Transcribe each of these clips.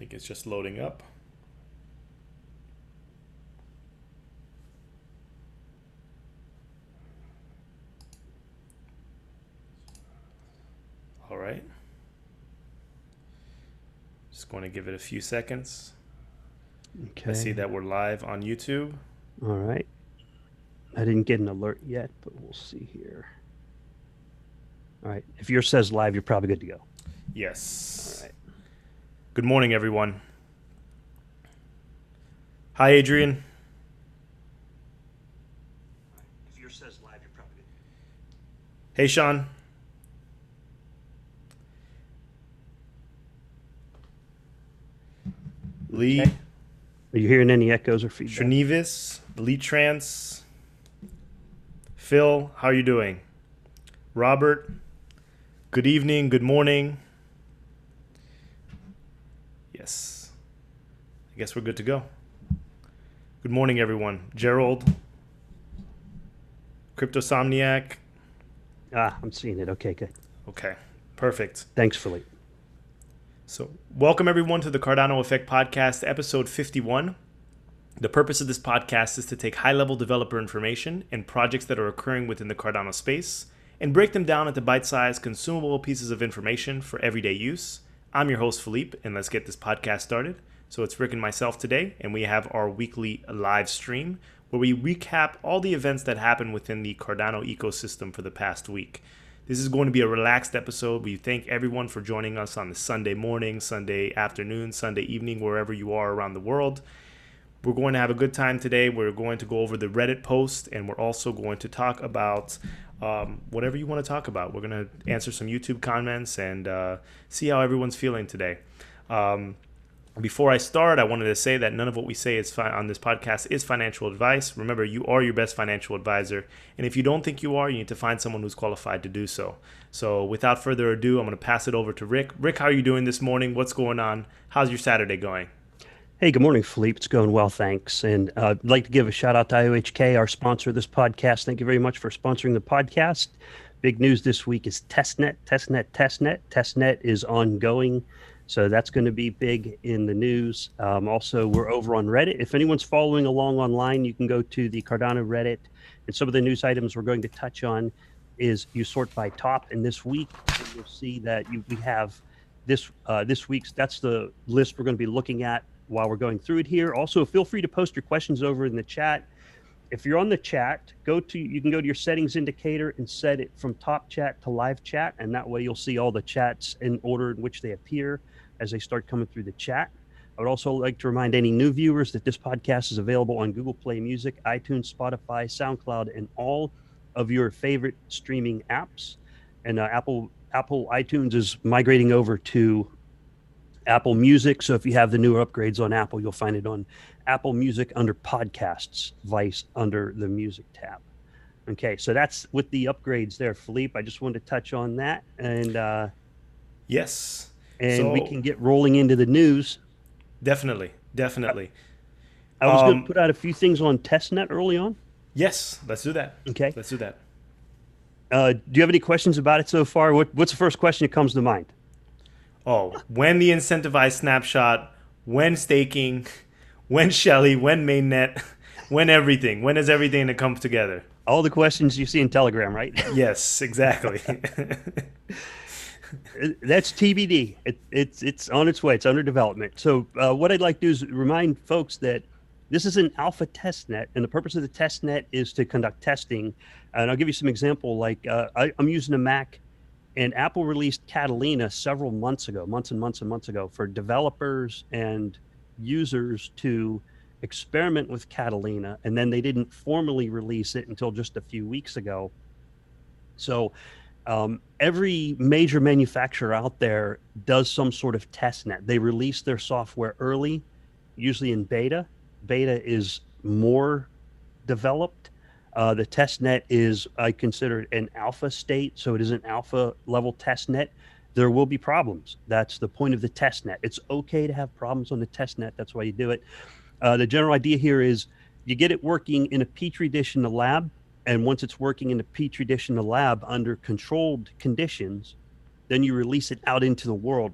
think it's just loading up. All right. Just going to give it a few seconds. Okay. I see that we're live on YouTube. All right. I didn't get an alert yet, but we'll see here. All right. If yours says live, you're probably good to go. Yes. All right. Good morning, everyone. Hi, Adrian. If yours says live, you're probably good. Hey, Sean. Lee. Okay. Are you hearing any echoes or feedback? Shrenevis. Elite Trance. Phil, how are you doing? Robert. Good evening. Good morning. Yes. I guess we're good to go. Good morning, everyone. Gerald. Cryptosomniac. I'm seeing it. Okay, good. Okay. Perfect. Thanks, Philippe. So, welcome everyone to the Cardano Effect Podcast, episode 51. The purpose of this podcast is to take high-level developer information and projects that are occurring within the Cardano space and break them down into bite-sized, consumable pieces of information for everyday use. I'm your host, Philippe, and let's get this podcast started. So it's Rick and myself today, and we have our weekly live stream where we recap all the events that happened within the Cardano ecosystem for the past week. This is going to be a relaxed episode. We thank everyone for joining us on the Sunday morning, Sunday afternoon, Sunday evening, wherever you are around the world. We're going to have a good time today. We're going to go over the Reddit post, and we're also going to talk about whatever you want to talk about. We're going to answer some YouTube comments and see how everyone's feeling today. Before I start, I wanted to say that none of what we say is on this podcast is financial advice. Remember, you are your best financial advisor. And if you don't think you are, you need to find someone who's qualified to do so. So without further ado, I'm going to pass it over to Rick. Rick, how are you doing this morning? What's going on? How's your Saturday going? Hey, good morning, Philippe. It's going well, thanks. And I'd like to give a shout out to IOHK, our sponsor of this podcast. Thank you very much for sponsoring the podcast. Big news this week is Testnet. Testnet is ongoing. So that's going to be big in the news. Also, we're over on Reddit. If anyone's following along online, you can go to the Cardano Reddit. And some of the news items we're going to touch on is you sort by top. And this week, you'll see that we have this week's, that's the list we're going to be looking at while we're going through it here. Also, feel free to post your questions over in the chat. If you're on the chat, you can go to your settings indicator and set it from top chat to live chat. And that way you'll see all the chats in order in which they appear as they start coming through the chat. I would also like to remind any new viewers that this podcast is available on Google Play Music, iTunes, Spotify, SoundCloud, and all of your favorite streaming apps. And Apple iTunes is migrating over to Apple Music. So if you have the newer upgrades on Apple, you'll find it on Apple Music under podcasts, Vice under the music tab. Okay, so that's with the upgrades there, Philippe. I just wanted to touch on that. And yes. And we can get rolling into the news. Definitely. I was going to put out a few things on Testnet early on. Yes, let's do that. Okay. Let's do that. Do you have any questions about it so far? What's the first question that comes to mind? Oh, when the incentivized snapshot, when staking, when Shelley, when mainnet, when everything. When is everything to come together? All the questions you see in Telegram, right? Yes, exactly. That's TBD. It's on its way. It's under development. So what I'd like to do is remind folks that this is an alpha testnet, and the purpose of the testnet is to conduct testing. And I'll give you some example. Like I'm using a Mac, and Apple released Catalina several months ago, months ago, for developers and users to experiment with Catalina, and then they didn't formally release it until just a few weeks ago. So every major manufacturer out there does some sort of test net. They release their software early, usually in beta. Beta is more developed. The test net is, I consider, an alpha state, so it is an alpha level test net. There will be problems. That's the point of the test net. It's okay to have problems on the test net. That's why you do it. The general idea here is you get it working in a petri dish in the lab. And once it's working in the petri dish in the lab under controlled conditions, then you release it out into the world.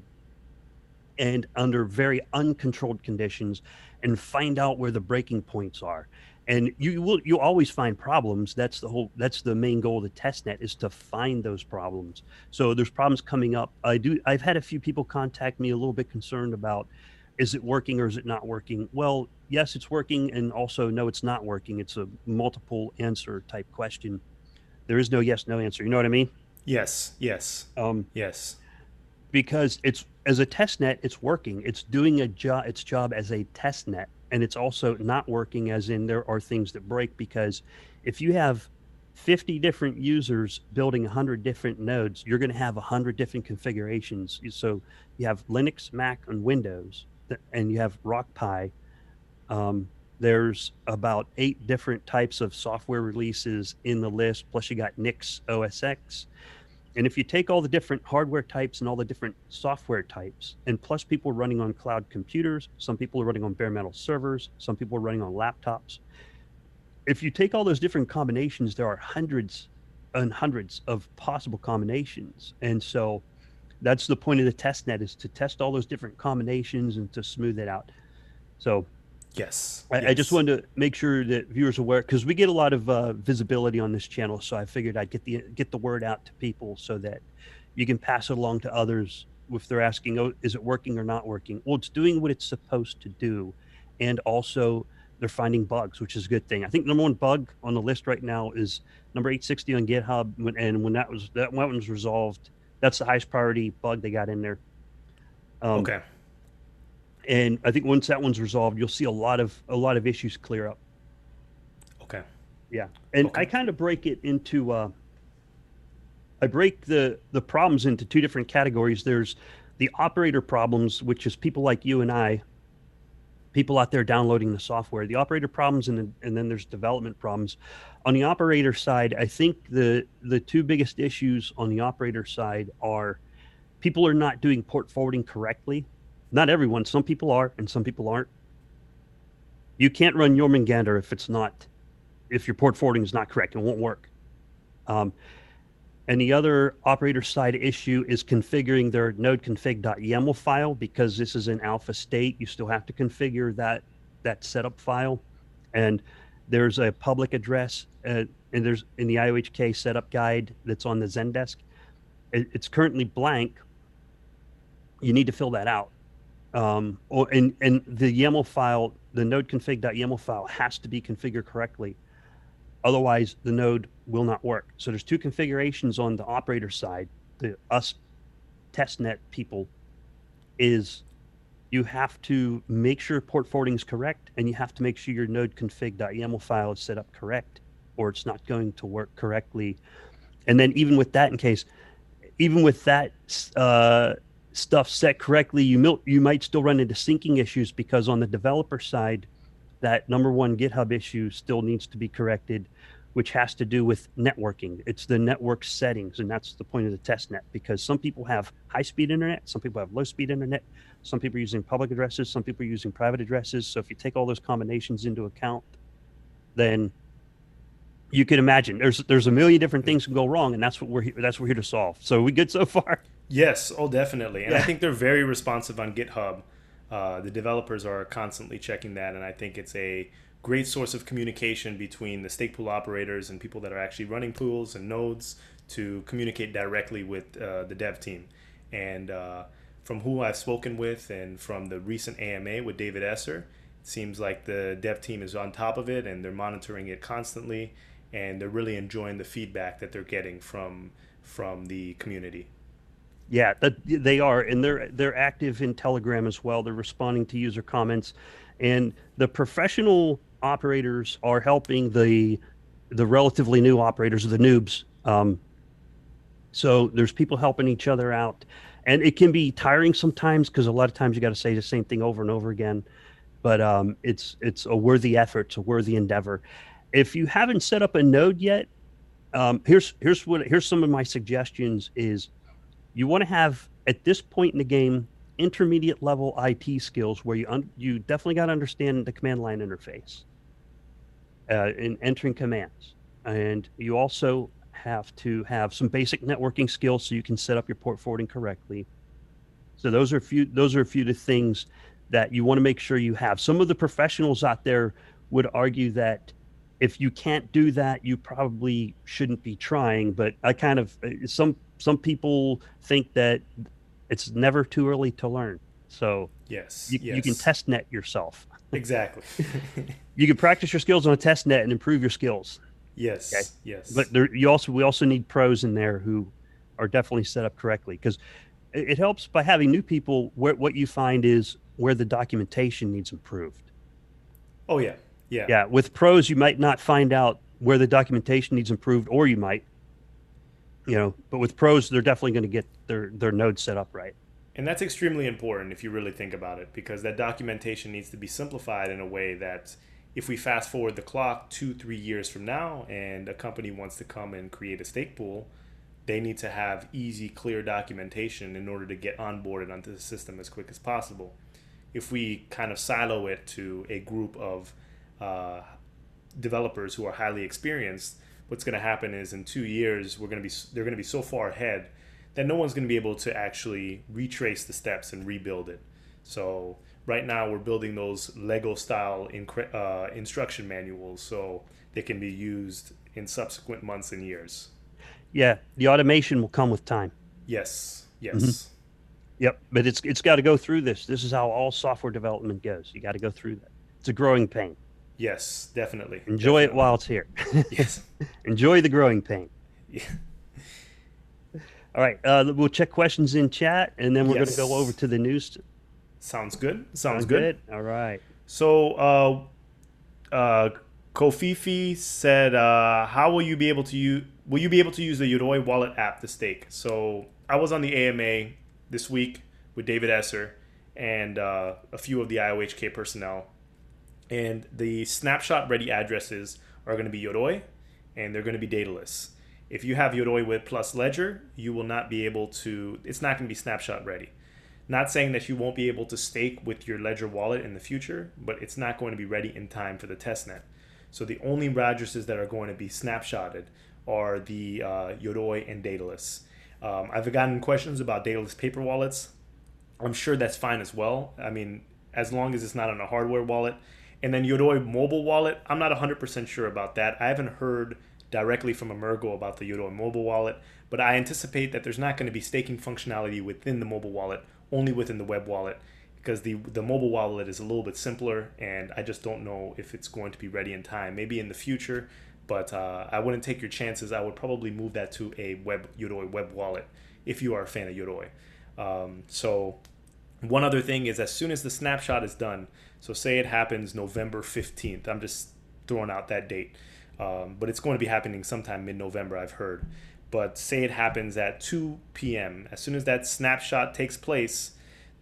and under very uncontrolled conditions and find out where the breaking points are. And you always find problems. That's the main goal of the testnet, is to find those problems. So there's problems coming up. I've had a few people contact me a little bit concerned about, is it working or is it not working? Well, yes, it's working, and also no, it's not working. It's a multiple answer type question. There is no yes no answer. You know what I mean? Yes, yes, Um, yes. because it's, as a test net, it's working. It's doing its job as a test net, and it's also not working, as in there are things that break. Because if you have 50 different users building 100 different nodes, you're going to have 100 different configurations. So you have Linux, Mac, and Windows, and you have Rock Pi. There's about 8 different types of software releases in the list, plus you got Nix OS X. And if you take all the different hardware types and all the different software types, and plus people are running on cloud computers, some people are running on bare metal servers, some people are running on laptops. If you take all those different combinations, there are hundreds and hundreds of possible combinations. And so that's the point of the test net, is to test all those different combinations and to smooth it out. So Yes, I just yes. wanted to make sure that viewers are aware, because we get a lot of visibility on this channel. So I figured I'd get the word out to people so that you can pass it along to others if they're asking, oh, is it working or not working? Well, it's doing what it's supposed to do, and also they're finding bugs, which is a good thing. I think number one bug on the list right now is number 860 on GitHub, and when that one was resolved, that's the highest priority bug they got in there. Um, Okay, and I think once that one's resolved, you'll see a lot of issues clear up. okay, Yeah. And I okay. kind of break it into I break the problems into 2 different categories. There's the operator problems, which is people like you and I, people out there downloading the software. The operator problems, and then there's development problems. On the operator side, I think the 2 biggest issues on the operator side are people are not doing port forwarding correctly. Not everyone, some people are and some people aren't. You can't run Jormungandr if your port forwarding is not correct. It won't work. Um, and the other operator side issue is configuring their node config.yaml file. Because this is in alpha state, you still have to configure that setup file. And there's a public address, and there's in the IOHK setup guide that's on the Zendesk. It's currently blank. You need to fill that out. And the YAML file, the node config.yaml file, has to be configured correctly. Otherwise, the node will not work. So there's 2 configurations on the operator side. Us testnet people, is you have to make sure port forwarding is correct, and you have to make sure your node config.yaml file is set up correct, or it's not going to work correctly. And then even with that stuff set correctly, you might still run into syncing issues, because on the developer side, that number 1 GitHub issue still needs to be corrected, which has to do with networking. It's the network settings, and that's the point of the test net, because some people have high-speed internet, some people have low-speed internet, some people are using public addresses, some people are using private addresses. So if you take all those combinations into account, then you can imagine there's a million different things can go wrong, and that's what we're here to solve. So we good so far? Yes, oh, definitely. And I Yeah. think they're very responsive on GitHub. The developers are constantly checking that, and I think it's a great source of communication between the stake pool operators and people that are actually running pools and nodes to communicate directly with the dev team. And from who I've spoken with and from the recent AMA with David Esser, it seems like the dev team is on top of it and they're monitoring it constantly, and they're really enjoying the feedback that they're getting from the community. Yeah, they are, and they're active in Telegram as well. They're responding to user comments, and the professional operators are helping the relatively new operators, or the noobs. So there's people helping each other out, and it can be tiring sometimes, because a lot of times you got to say the same thing over and over again. But it's a worthy effort, it's a worthy endeavor. If you haven't set up a node yet, here's some of my suggestions. Is you want to have, at this point in the game, intermediate level IT skills, where you definitely got to understand the command line interface in entering commands, and you also have to have some basic networking skills so you can set up your port forwarding correctly. So those are a few of the things that you want to make sure you have. Some of the professionals out there would argue that if you can't do that, you probably shouldn't be trying. But I kind of some people think that it's never too early to learn. So Yes, you can yes, test net yourself. exactly. You can practice your skills on a test net and improve your skills. Okay. Yes, But yes. we also need pros in there who are definitely set up correctly, because it helps by having new people. What you find is where the documentation needs improved. Oh yeah, yeah. Yeah, with pros, you might not find out where the documentation needs improved, or you might, but with pros, they're definitely going to get their node set up right. And that's extremely important if you really think about it, because that documentation needs to be simplified in a way that if we fast forward the clock 2, 3 years from now and a company wants to come and create a stake pool, they need to have easy, clear documentation in order to get onboarded onto the system as quick as possible. If we kind of silo it to a group of uh, developers who are highly experienced, what's going to happen is in 2 years they're going to be so far ahead that no one's going to be able to actually retrace the steps and rebuild it. So right now we're building those Lego style instruction manuals so they can be used in subsequent months and years. Yeah, the automation will come with time. Yes, Hmm. yes, Yep, but it's got to go through this. This is how all software development goes. You got to go through that. It's a growing pain. yes, definitely, Enjoy it definitely. while it's here. Yes, Enjoy the growing pain. yeah. All right, we'll check questions in chat, and then we're going to go over Yes. to the news. Sounds good. Sounds Sound good. good? All right. So, uh, Kofifi said, "How will you be able to use? Will you be able to use the Yoroi wallet app to stake?" So, I was on the AMA this week with David Esser and a few of the IOHK personnel, and the snapshot ready addresses are going to be Yoroi, and they're going to be dataless. If you have Yoroi with plus Ledger, you will not be able to. It's not going to be snapshot ready. Not saying that you won't be able to stake with your Ledger wallet in the future, but it's not going to be ready in time for the testnet. So the only addresses that are going to be snapshotted are the Yoroi and Daedalus. I've gotten questions about Daedalus paper wallets. I'm sure that's fine as well. I mean, as long as it's not on a hardware wallet. And then Yoroi mobile wallet, I'm not 100% sure about that. I haven't heard directly from Emergo about the Yoroi mobile wallet, but I anticipate that there's not going to be staking functionality within the mobile wallet, only within the web wallet, because the mobile wallet is a little bit simpler, and I just don't know if it's going to be ready in time. Maybe in the future, but I wouldn't take your chances. I would probably move that to a web Yoroi web wallet if you are a fan of Yoroi. So one other thing is, as soon as the snapshot is done, so say it happens November 15th, I'm just throwing out that date, but it's going to be happening sometime mid-November, I've heard. But say it happens at 2 p.m. As soon as that snapshot takes place,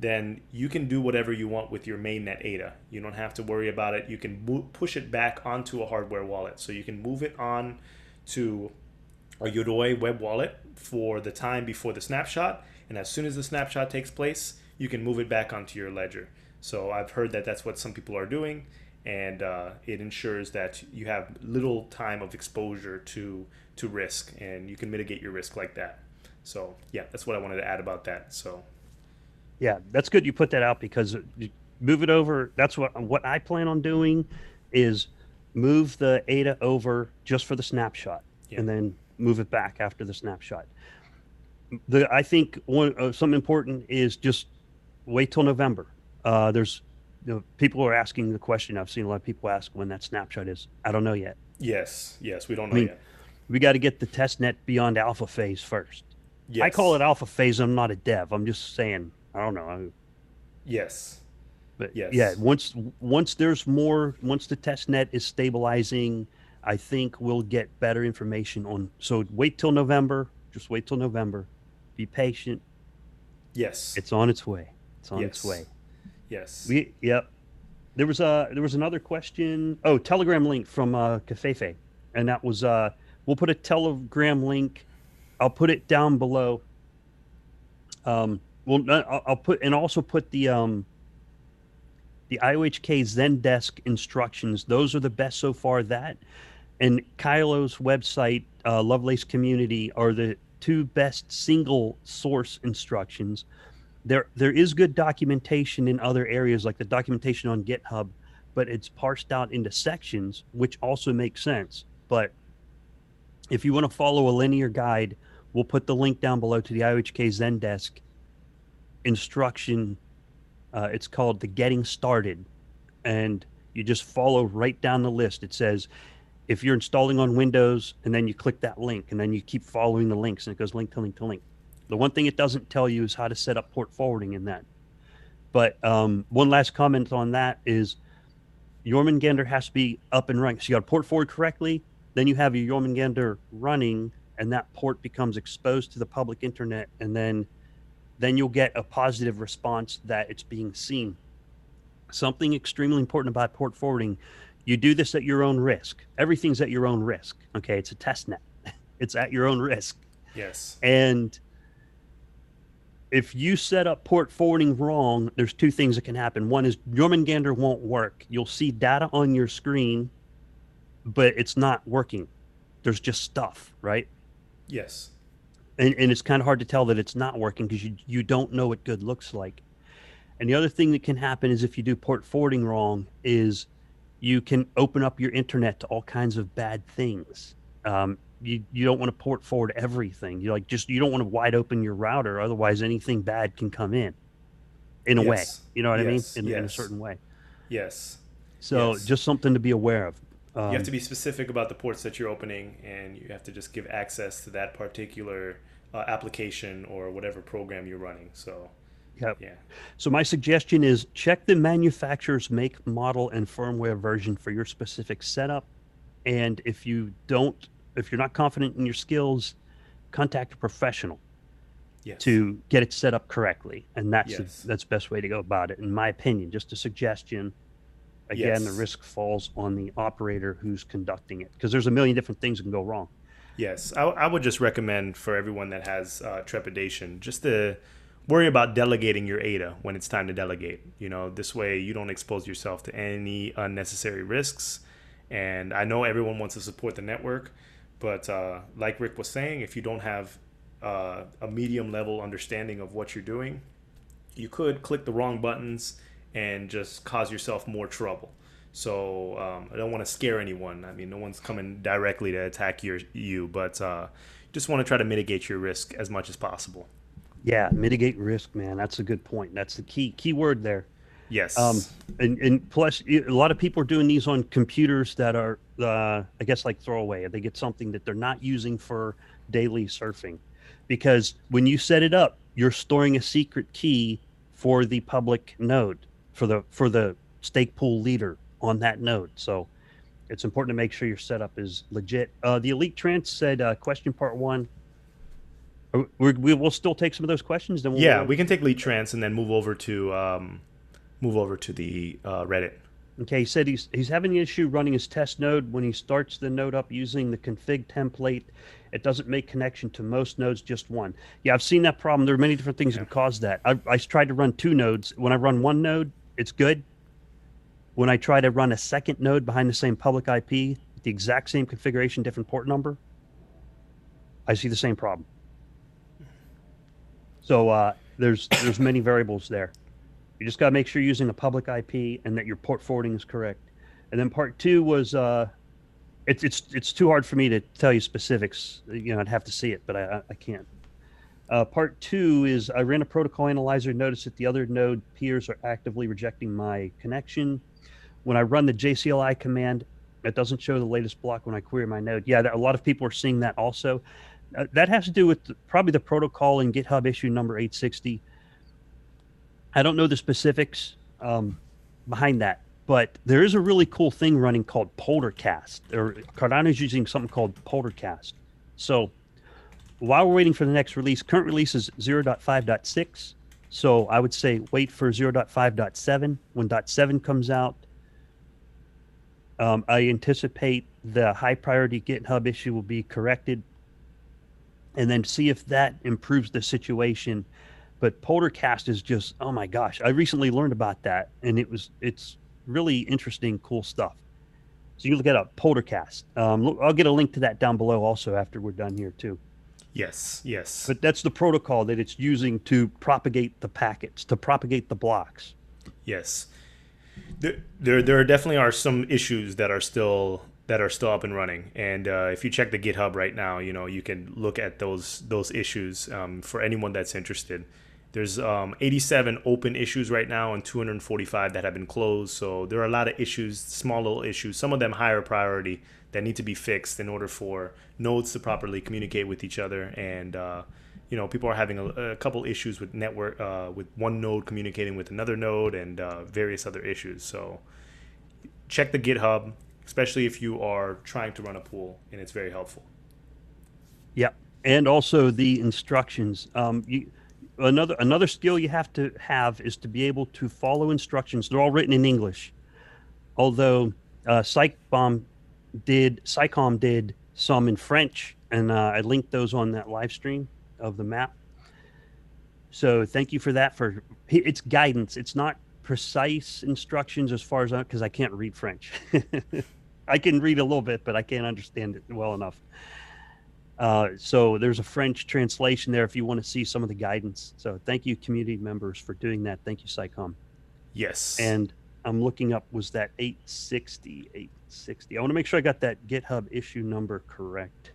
then you can do whatever you want with your mainnet ADA. You don't have to worry about it. You can push it back onto a hardware wallet. So you can move it on to a Yoroi web wallet for the time before the snapshot. And as soon as the snapshot takes place, you can move it back onto your ledger. So I've heard that that's what some people are doing, and it ensures that you have little time of exposure to risk, and you can mitigate your risk like that. So yeah, that's what I wanted to add about that. So Yeah, that's good you put that out, because you move it over. That's what I plan on doing, is move the ADA over just for the snapshot, yeah, and then move it back after the snapshot. I think something important is just wait till November. There's people are asking the question. I've seen a lot of people ask when that snapshot is. I don't know yet. yes, yes, we don't I know mean, yet. we got to get the test net beyond alpha phase first. I call Yes, it alpha phase. I'm not a dev. I'm just saying. I don't know. yes, But yeah, yes, once there's more, once the test net is stabilizing, I think we'll get better information on. So wait till November. Just wait till November. Be patient. yes, It's on its way. It's on its yes, way. yes. Yep. There was another question. Oh, Telegram link from Cafefe, and that was we'll put a Telegram link. I'll put it down below. Well, no, I'll put, and also put the IOHK Zendesk instructions. Those are the best so far. That and Kylo's website, Lovelace Community, are the two best single source instructions. there is good documentation in other areas, like the documentation on GitHub, but it's parsed out into sections, which also makes sense. But if you want to follow a linear guide, we'll put the link down below to the IOHK Zendesk instruction. It's called the Getting Started, and you just follow right down the list. It says if you're installing on Windows, and then you click that link, and then you keep following the links, and it goes link to link to link. The one thing it doesn't tell you is how to set up port forwarding in that. But one last comment on that is Jormungandr has to be up and running. So you got to port forward correctly, then you have your Jormungandr running, and that port becomes exposed to the public internet, and then you'll get a positive response that it's being seen. Something extremely important about port forwarding, you do this at your own risk. Everything's at your own risk. Okay, it's a testnet. It's at your own risk. Yes. And if you set up port forwarding wrong, there's two things that can happen. One is Jormungandr won't work. You'll see data on your screen, but it's not working. There's just stuff, right? Yes. And it's kind of hard to tell that it's not working because you don't know what good looks like. And the other thing that can happen is if you do port forwarding wrong is you can open up your internet to all kinds of bad things. You don't want to port forward everything. You don't want to wide open your router. Otherwise anything bad can come in a way, you know what I mean? In a certain way. Yes. So just something to be aware of. You have to be specific about the ports that you're opening, and you have to just give access to that particular application or whatever program you're running. So, yeah. So my suggestion is check the manufacturer's make, model, and firmware version for your specific setup. And if you're not confident in your skills, contact a professional to get it set up correctly. And that's the best way to go about it, in my opinion. Just a suggestion. Again, the risk falls on the operator who's conducting it, because there's a million different things that can go wrong. Yes, I would just recommend for everyone that has trepidation, just to worry about delegating your ADA when it's time to delegate. This way you don't expose yourself to any unnecessary risks. And I know everyone wants to support the network, but like Rick was saying, if you don't have a medium level understanding of what you're doing, you could click the wrong buttons and just cause yourself more trouble. So I don't want to scare anyone. I mean, no one's coming directly to attack you, but just want to try to mitigate your risk as much as possible. Yeah, mitigate risk, man. That's a good point. That's the key word there. Yes. And plus, a lot of people are doing these on computers that are, I guess, like throwaway. They get something that they're not using for daily surfing, because when you set it up, you're storing a secret key for the public node, for the stake pool leader on that node. So it's important to make sure your setup is legit. The Elite Trance said, question part one. We will still take some of those questions. Then we can take Elite Trance and then move over to the Reddit. Okay, he said he's having an issue running his test node. When he starts the node up using the config template, it doesn't make connection to most nodes, just one. Yeah, I've seen that problem. There are many different things that cause that. I tried to run two nodes. When I run one node, it's good. When I try to run a second node behind the same public IP, the exact same configuration, different port number, I see the same problem. So there's many variables there. You just got to make sure you're using a public IP and that your port forwarding is correct. And then part two was it's too hard for me to tell you specifics. I'd have to see it, but I can't. Part two is I ran a protocol analyzer, noticed that the other node peers are actively rejecting my connection. When I run the JCLI command, it doesn't show the latest block when I query my node. Yeah, a lot of people are seeing that also. That has to do with probably the protocol in GitHub issue number 860. I don't know the specifics behind that, but there is a really cool thing running called ProleteR. Cardano is using something called ProleteR. So while we're waiting for the next release, current release is 0.5.6. So I would say wait for 0.5.7. When .7 comes out, I anticipate the high priority GitHub issue will be corrected, and then see if that improves the situation. But ProleteR is just, oh my gosh, I recently learned about that, and it's really interesting, cool stuff. So you look it up, ProleteR. I'll get a link to that down below also after we're done here too. Yes, yes, But that's the protocol that it's using to propagate the packets, to propagate the blocks. yes. There definitely are some issues that are still up and running. And if you check the GitHub right now, you can look at those issues for anyone that's interested. There's 87 open issues right now and 245 that have been closed. So there are a lot of issues, small little issues, some of them higher priority that need to be fixed in order for nodes to properly communicate with each other. And people are having a couple issues with network, with one node communicating with another node, and various other issues. So check the GitHub, especially if you are trying to run a pool, and it's very helpful. Yeah, and also the instructions. Another skill you have to have is to be able to follow instructions. They're all written in English, although Psycom did some in French, and I linked those on that live stream of the map. So thank you for that. It's guidance. It's not precise instructions as far as because I can't read French. I can read a little bit, but I can't understand it well enough. So there's a French translation there if you want to see some of the guidance. So thank you, community members, for doing that. Thank you, Psycom. Yes. And I'm looking up, was that 860? 860. I want to make sure I got that GitHub issue number correct.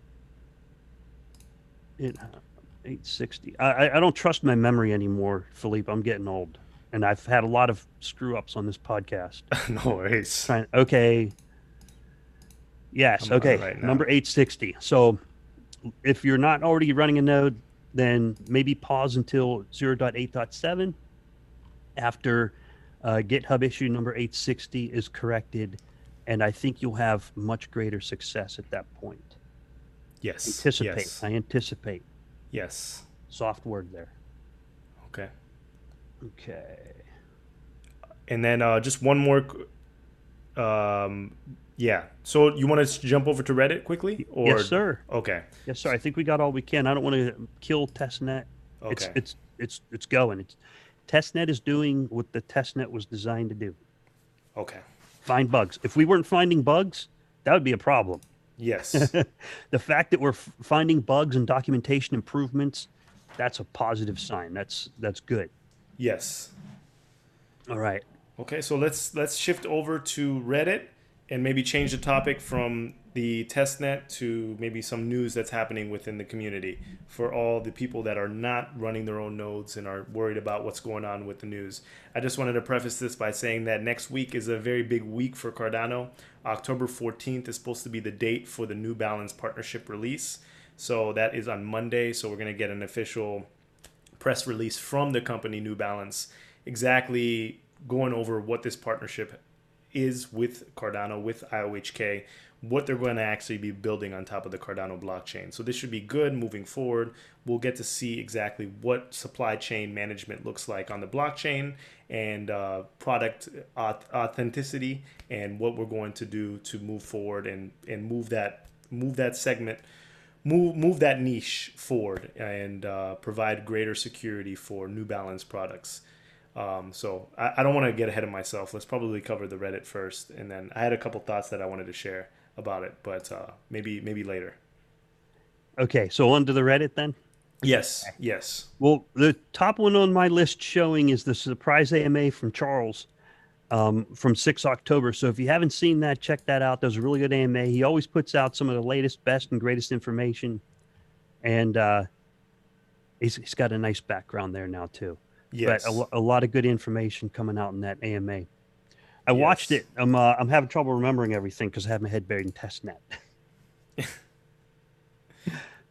860. I don't trust my memory anymore, Philippe. I'm getting old. And I've had a lot of screw ups on this podcast. No worries. Okay. Yes. Okay. Right Number 860. So if you're not already running a node, then maybe pause until 0.8.7 after GitHub issue number 860 is corrected. And I think you'll have much greater success at that point. Yes. Anticipate. Yes. I anticipate. Yes. Soft word there. Okay. Okay. And then just one more. Yeah. So you want to jump over to Reddit quickly? Or? Yes, sir. Okay. Yes, sir. I think we got all we can. I don't want to kill Testnet. Okay. It's going. Testnet is doing what the Testnet was designed to do. Okay. Find bugs. If we weren't finding bugs, that would be a problem. Yes. The fact that we're finding bugs and documentation improvements, that's a positive sign. That's good. Yes. All right. Okay, so let's shift over to Reddit and maybe change the topic from the testnet to maybe some news that's happening within the community for all the people that are not running their own nodes and are worried about what's going on with the news. I just wanted to preface this by saying that next week is a very big week for Cardano. October 14th is supposed to be the date for the New Balance partnership release. So that is on Monday. So we're going to get an official press release from the company New Balance, exactly going over what this partnership is with Cardano, with IOHK, what they're going to actually be building on top of the Cardano blockchain. So this should be good moving forward. We'll get to see exactly what supply chain management looks like on the blockchain and product authenticity and what we're going to do to move forward and move that segment, move that niche forward and provide greater security for New Balance products. So I don't want to get ahead of myself. Let's probably cover the Reddit first, and then I had a couple thoughts that I wanted to share about it, but maybe later. Okay, so on to the Reddit then. Yes, yes. Well, the top one on my list showing is the surprise AMA from Charles from 6 October. So if you haven't seen that, check that out. That was a really good AMA. He always puts out some of the latest, best, and greatest information, and he's got a nice background there now too. Yes. But a lot of good information coming out in that AMA. I watched it. I'm having trouble remembering everything because I have my head buried in testnet.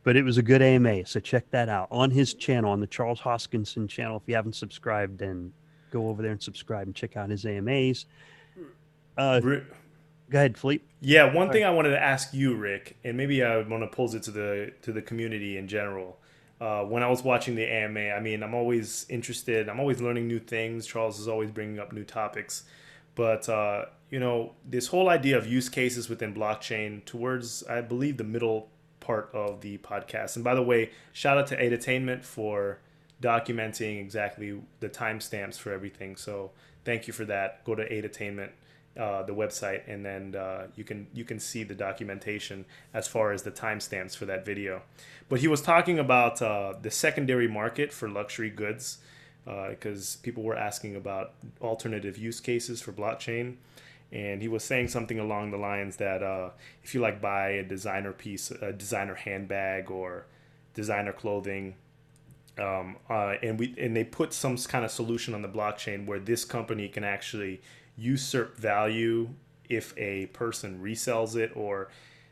But it was a good AMA, so check that out on his channel, on the Charles Hoskinson channel. If you haven't subscribed, then go over there and subscribe and check out his AMAs. Go ahead, Philippe. Yeah, one thing I wanted to ask you, Rick, and maybe I want to pose it to the community in general. When I was watching the AMA, I mean, I'm always interested. I'm always learning new things. Charles is always bringing up new topics. But, this whole idea of use cases within blockchain towards, I believe, the middle part of the podcast. And by the way, shout out to Edutainment for documenting exactly the timestamps for everything. So thank you for that. Go to Edutainment the website, and then you can see the documentation as far as the timestamps for that video. But he was talking about the secondary market for luxury goods, because people were asking about alternative use cases for blockchain. And he was saying something along the lines that if you like buy a designer piece, a designer handbag or designer clothing, and they put some kind of solution on the blockchain where this company can actually usurp value if a person resells it, or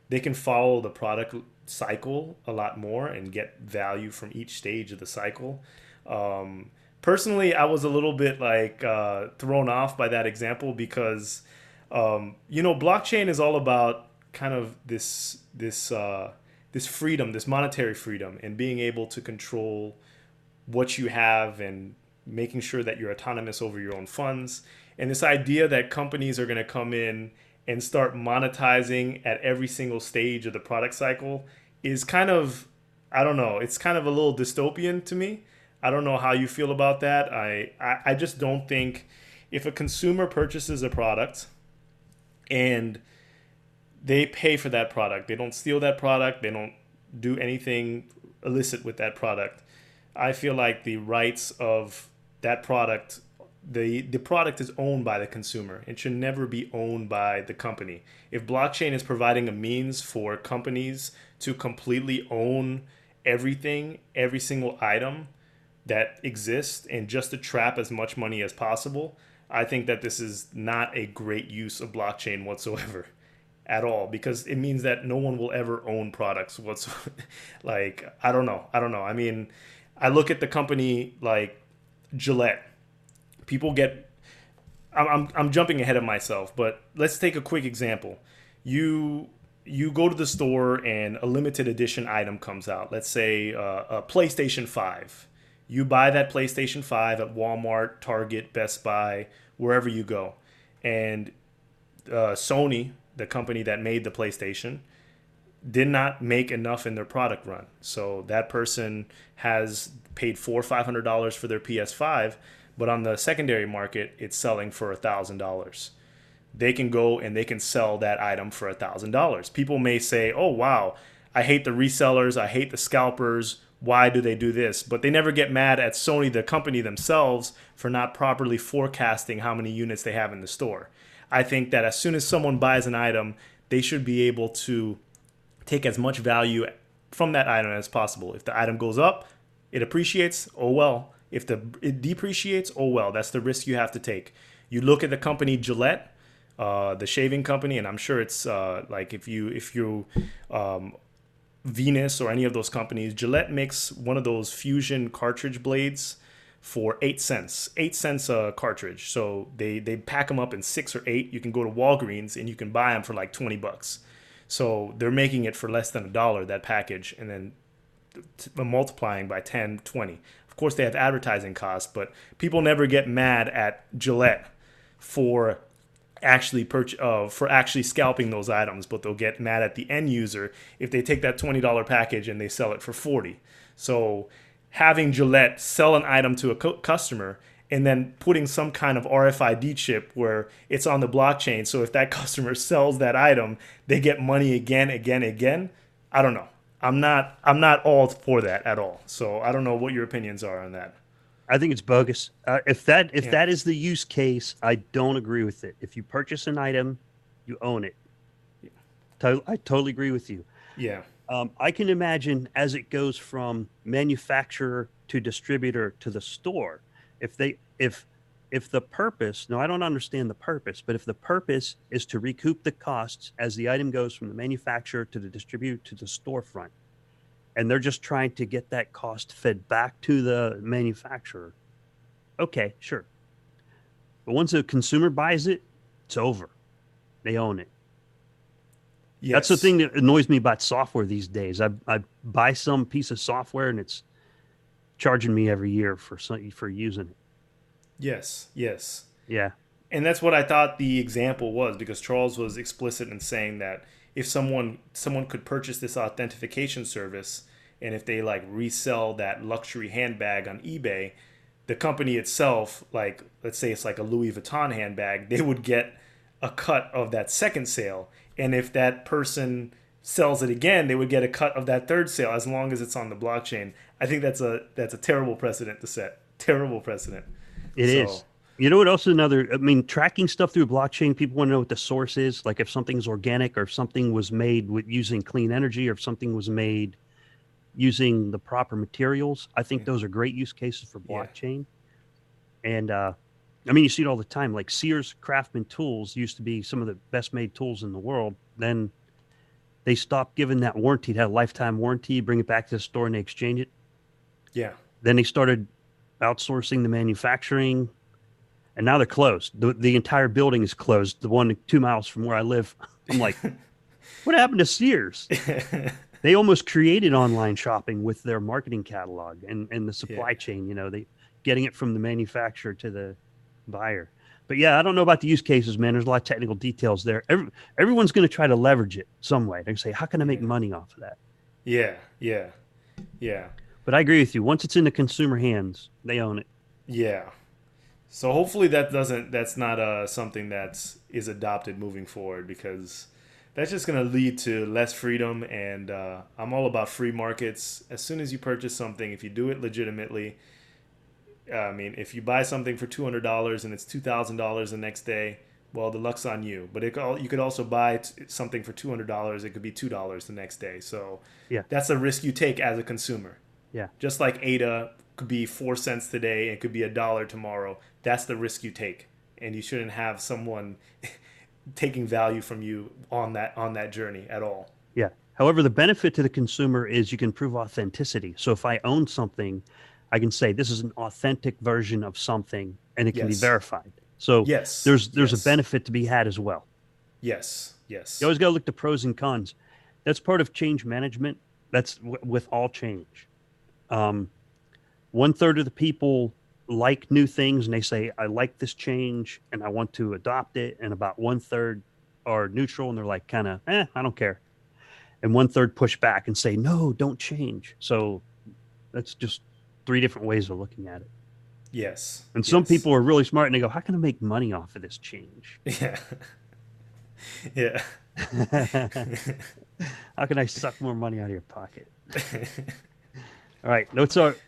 they can follow the product cycle a lot more and get value from each stage of the cycle. Personally, I was a little bit like thrown off by that example because blockchain is all about kind of this freedom, this monetary freedom, and being able to control what you have and making sure that you're autonomous over your own funds. And this idea that companies are going to come in and start monetizing at every single stage of the product cycle is kind of, I don't know, it's kind of a little dystopian to me. I don't know how you feel about that. I just don't think if a consumer purchases a product and they pay for that product, they don't steal that product, they don't do anything illicit with that product, I feel like the rights of that product, the product is owned by the consumer. It should never be owned by the company. If blockchain is providing a means for companies to completely own everything, every single item that exists, and just to trap as much money as possible, I think that this is not a great use of blockchain whatsoever at all, because it means that no one will ever own products whatsoever. Like, I don't know. I mean, I look at the company like Gillette. People get, I'm jumping ahead of myself, but let's take a quick example. You go to the store and a limited edition item comes out. Let's say a PlayStation 5. You buy that PlayStation 5 at Walmart, Target, Best Buy, wherever you go. And Sony, the company that made the PlayStation, did not make enough in their product run. So that person has paid $400-500 for their PS5, but on the secondary market, it's selling for $1,000. They can go and they can sell that item for $1,000. People may say, oh, wow, I hate the resellers, I hate the scalpers. Why do they do this? But they never get mad at Sony, the company themselves, for not properly forecasting how many units they have in the store. I think that as soon as someone buys an item, they should be able to take as much value from that item as possible. If the item goes up, it appreciates, oh well. If it depreciates, oh well. That's the risk you have to take. You look at the company Gillette, the shaving company, and I'm sure it's like if you Venus or any of those companies, Gillette makes one of those fusion cartridge blades for 8 cents. 8 cents a cartridge. So they pack them up in 6 or 8. You can go to Walgreens and you can buy them for like $20. So they're making it for less than $1, that package, and then multiplying by 10, 20. Of course, they have advertising costs, but people never get mad at Gillette for actually scalping those items, but they'll get mad at the end user if they take that $20 package and they sell it for 40. So having Gillette sell an item to a customer and then putting some kind of RFID chip where it's on the blockchain, so if that customer sells that item, they get money again. I don't know. I'm not all for that at all. So I don't know what your opinions are on that. I think it's bogus. If that is the use case, I don't agree with it. If you purchase an item, you own it. I totally agree with you. Yeah. I can imagine as it goes from manufacturer to distributor to the store, if the purpose, no, I don't understand the purpose, but if the purpose is to recoup the costs as the item goes from the manufacturer to the distributor to the storefront, and they're just trying to get that cost fed back to the manufacturer, okay, sure. But once a consumer buys it, it's over. They own it. Yes. That's the thing that annoys me about software these days. I buy some piece of software and it's charging me every year for using it. Yes. Yeah. And that's what I thought the example was, because Charles was explicit in saying that if someone could purchase this authentication service, and if they like resell that luxury handbag on eBay, the company itself, like let's say it's like a Louis Vuitton handbag, they would get a cut of that second sale. And if that person sells it again, they would get a cut of that third sale as long as it's on the blockchain. I think that's a terrible precedent to set. Terrible precedent. It So is. You know what else is another, I mean, tracking stuff through blockchain, people want to know what the source is, like if something's organic or if something was made with using clean energy or if something was made using the proper materials. I think yeah, those are great use cases for yeah, blockchain. And I mean, you see it all the time. Like Sears Craftsman tools used to be some of the best made tools in the world. Then they stopped giving that warranty. It had a lifetime warranty. Bring it back to the store and they exchange it. yeah, Then they started outsourcing the manufacturing, and now they're closed. The entire building is closed. The one 2 miles from where I live. I'm like, what happened to Sears? They almost created online shopping with their marketing catalog and the yeah, supply chain. You know, they getting it from the manufacturer to the buyer. But yeah, I don't know about the use cases, man. There's a lot of technical details there. Everyone's going to try to leverage it some way. They're going to say, how can I make yeah, money off of that? yeah, yeah, yeah, But I agree with you. Once it's in the consumer hands, they own it. yeah. So hopefully that's not something that is adopted moving forward, because that's just going to lead to less freedom. And I'm all about free markets. As soon as you purchase something, if you do it legitimately, I mean, if you buy something for $200 and it's $2,000 the next day, well, the luck's on you. But you could also buy something for $200. It could be $2 the next day. So Yeah, that's a risk you take as a consumer. yeah, Just like ADA could be 4 cents today and it could be $1 tomorrow. That's the risk you take, and you shouldn't have someone taking value from you on that journey at all. yeah. However, the benefit to the consumer is you can prove authenticity. So if I own something, I can say this is an authentic version of something, and it can be Yes. verified. So Yes. there's a Yes. benefit to be had as well. Yes. You Yes. always got to look at the pros and cons. That's part of change management. That's with all change. Um, 1/3 of the people like new things and they say, I like this change and I want to adopt it. And about 1/3 are neutral and they're like, kind of, I don't care. And 1/3 push back and say, no, don't change. So that's just three different ways of looking at it. Yes. And some Yes. people are really smart and they go, how can I make money off of this change? Yeah. Yeah. How can I suck more money out of your pocket? All right.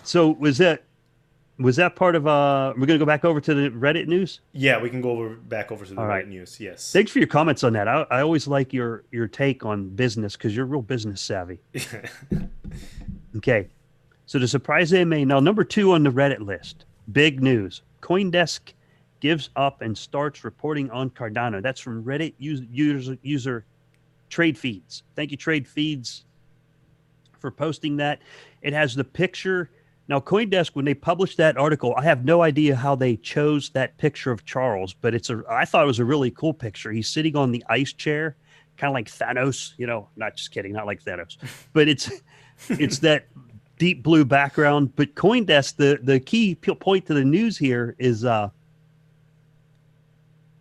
So was that part of we're gonna go back over to the Reddit news? Yeah, we can go back over to the All Reddit right. news. Yes. Thanks for your comments on that. I always like your take on business because you're real business savvy. Okay. So the surprise AMA now number 2 on the Reddit list. Big news. CoinDesk gives up and starts reporting on Cardano. That's from Reddit user Trade Feeds. Thank you, Trade Feeds, for posting that. It has the picture. Now, CoinDesk, when they published that article, I have no idea how they chose that picture of Charles, but I thought it was a really cool picture. He's sitting on the ice chair, kind of like Thanos, not just kidding, not like Thanos, but it's that deep blue background. But CoinDesk, the key point to the news here is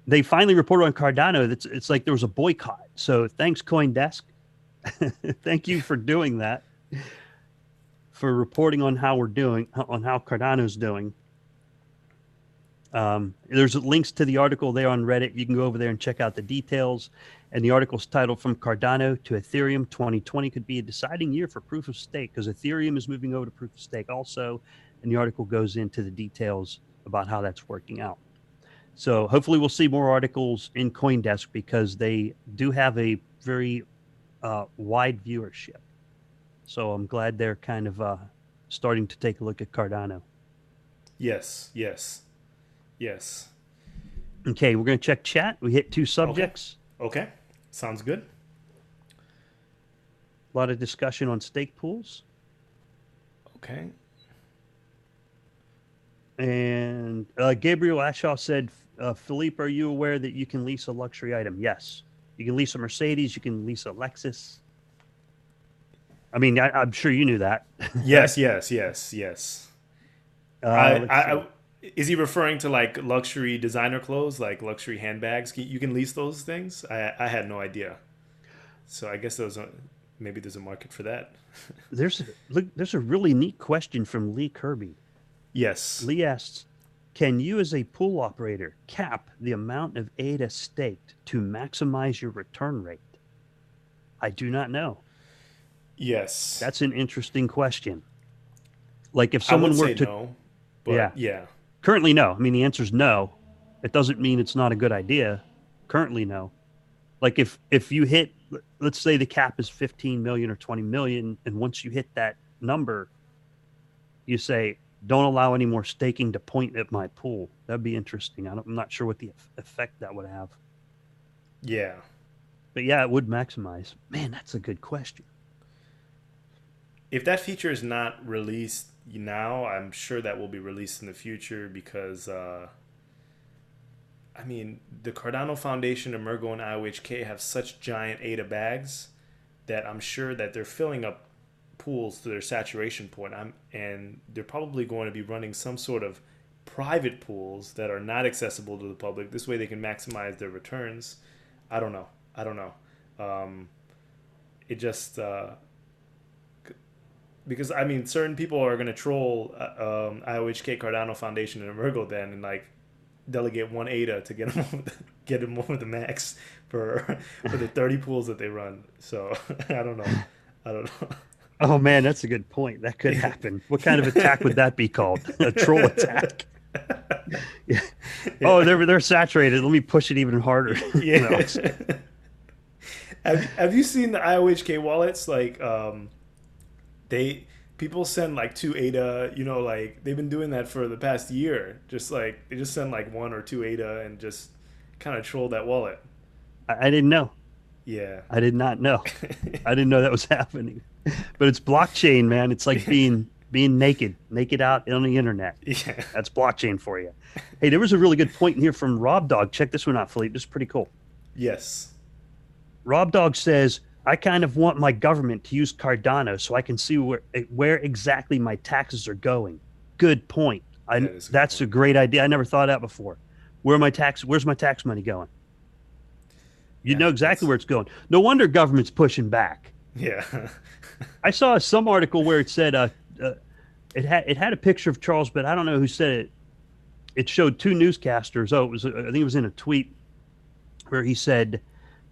they finally reported on Cardano. It's like there was a boycott. So thanks, CoinDesk. Thank you for doing that, for reporting on how Cardano's doing. There's links to the article there on Reddit. You can go over there and check out the details. And the article's titled "From Cardano to Ethereum 2020 Could Be a Deciding Year for Proof of Stake," because Ethereum is moving over to proof of stake also. And the article goes into the details about how that's working out. So hopefully we'll see more articles in CoinDesk because they do have a very wide viewership. So I'm glad they're kind of starting to take a look at Cardano. Yes. Yes. Yes. Okay, we're going to check chat. We hit 2 Okay. subjects. Okay. Sounds good. A lot of discussion on stake pools. Okay. And Gabriel Ashaw said, Philippe, are you aware that you can lease a luxury item? Yes. You can lease a Mercedes. You can lease a Lexus. I mean, I'm sure you knew that. Yes. Yes. Yes. Yes. Let's see. Is he referring to like luxury designer clothes, like luxury handbags? You can lease those things. I had no idea. So I guess maybe there's a market for that. There's a really neat question from Lee Kirby. Yes. Lee asks, Can you, as a pool operator, cap the amount of ADA staked to maximize your return rate? I do not know. Yes. That's an interesting question. Like if I would someone were say to, no, yeah, but yeah. currently no. I mean, the answer is no. It doesn't mean it's not a good idea. Currently no. Like if you hit, let's say the cap is 15 million or 20 million, and once you hit that number, you say, don't allow any more staking to point at my pool. That'd be interesting. I'm not sure what the effect that would have. Yeah. But yeah, it would maximize. Man, that's a good question. If that feature is not released now, I'm sure that will be released in the future because, I mean, the Cardano Foundation, Emergo, and IOHK have such giant ADA bags that I'm sure that they're filling up pools to their saturation point. And they're probably going to be running some sort of private pools that are not accessible to the public. This way they can maximize their returns. I don't know. It just because I mean, certain people are going to troll IOHK, Cardano Foundation, and Emergo then, and like delegate one ADA to get them over the max for the 30 pools that they run. So I don't know. Oh man, that's a good point. That could happen. What kind of attack would that be called? A troll attack. Yeah. Oh, they're saturated. Let me push it even harder. Yeah. Have you seen the IOHK wallets? Like people send like 2 ADA, like they've been doing that for the past year. Just like they just send like 1 or 2 ADA and just kind of troll that wallet. I didn't know. Yeah. I did not know. I didn't know that was happening. But it's blockchain, man. It's like being naked out on the internet. Yeah. That's blockchain for you. Hey, there was a really good point in here from Rob Dog. Check this one out, Philippe. This is pretty cool. Yes. Rob Dog says, I kind of want my government to use Cardano so I can see where exactly my taxes are going. Good point. That's a great idea. I never thought of that before. Where's my tax money going? You know exactly where it's going. No wonder government's pushing back. Yeah. I saw some article where it said it had a picture of Charles, but I don't know who said it. It showed 2 newscasters. I think it was in a tweet where he said,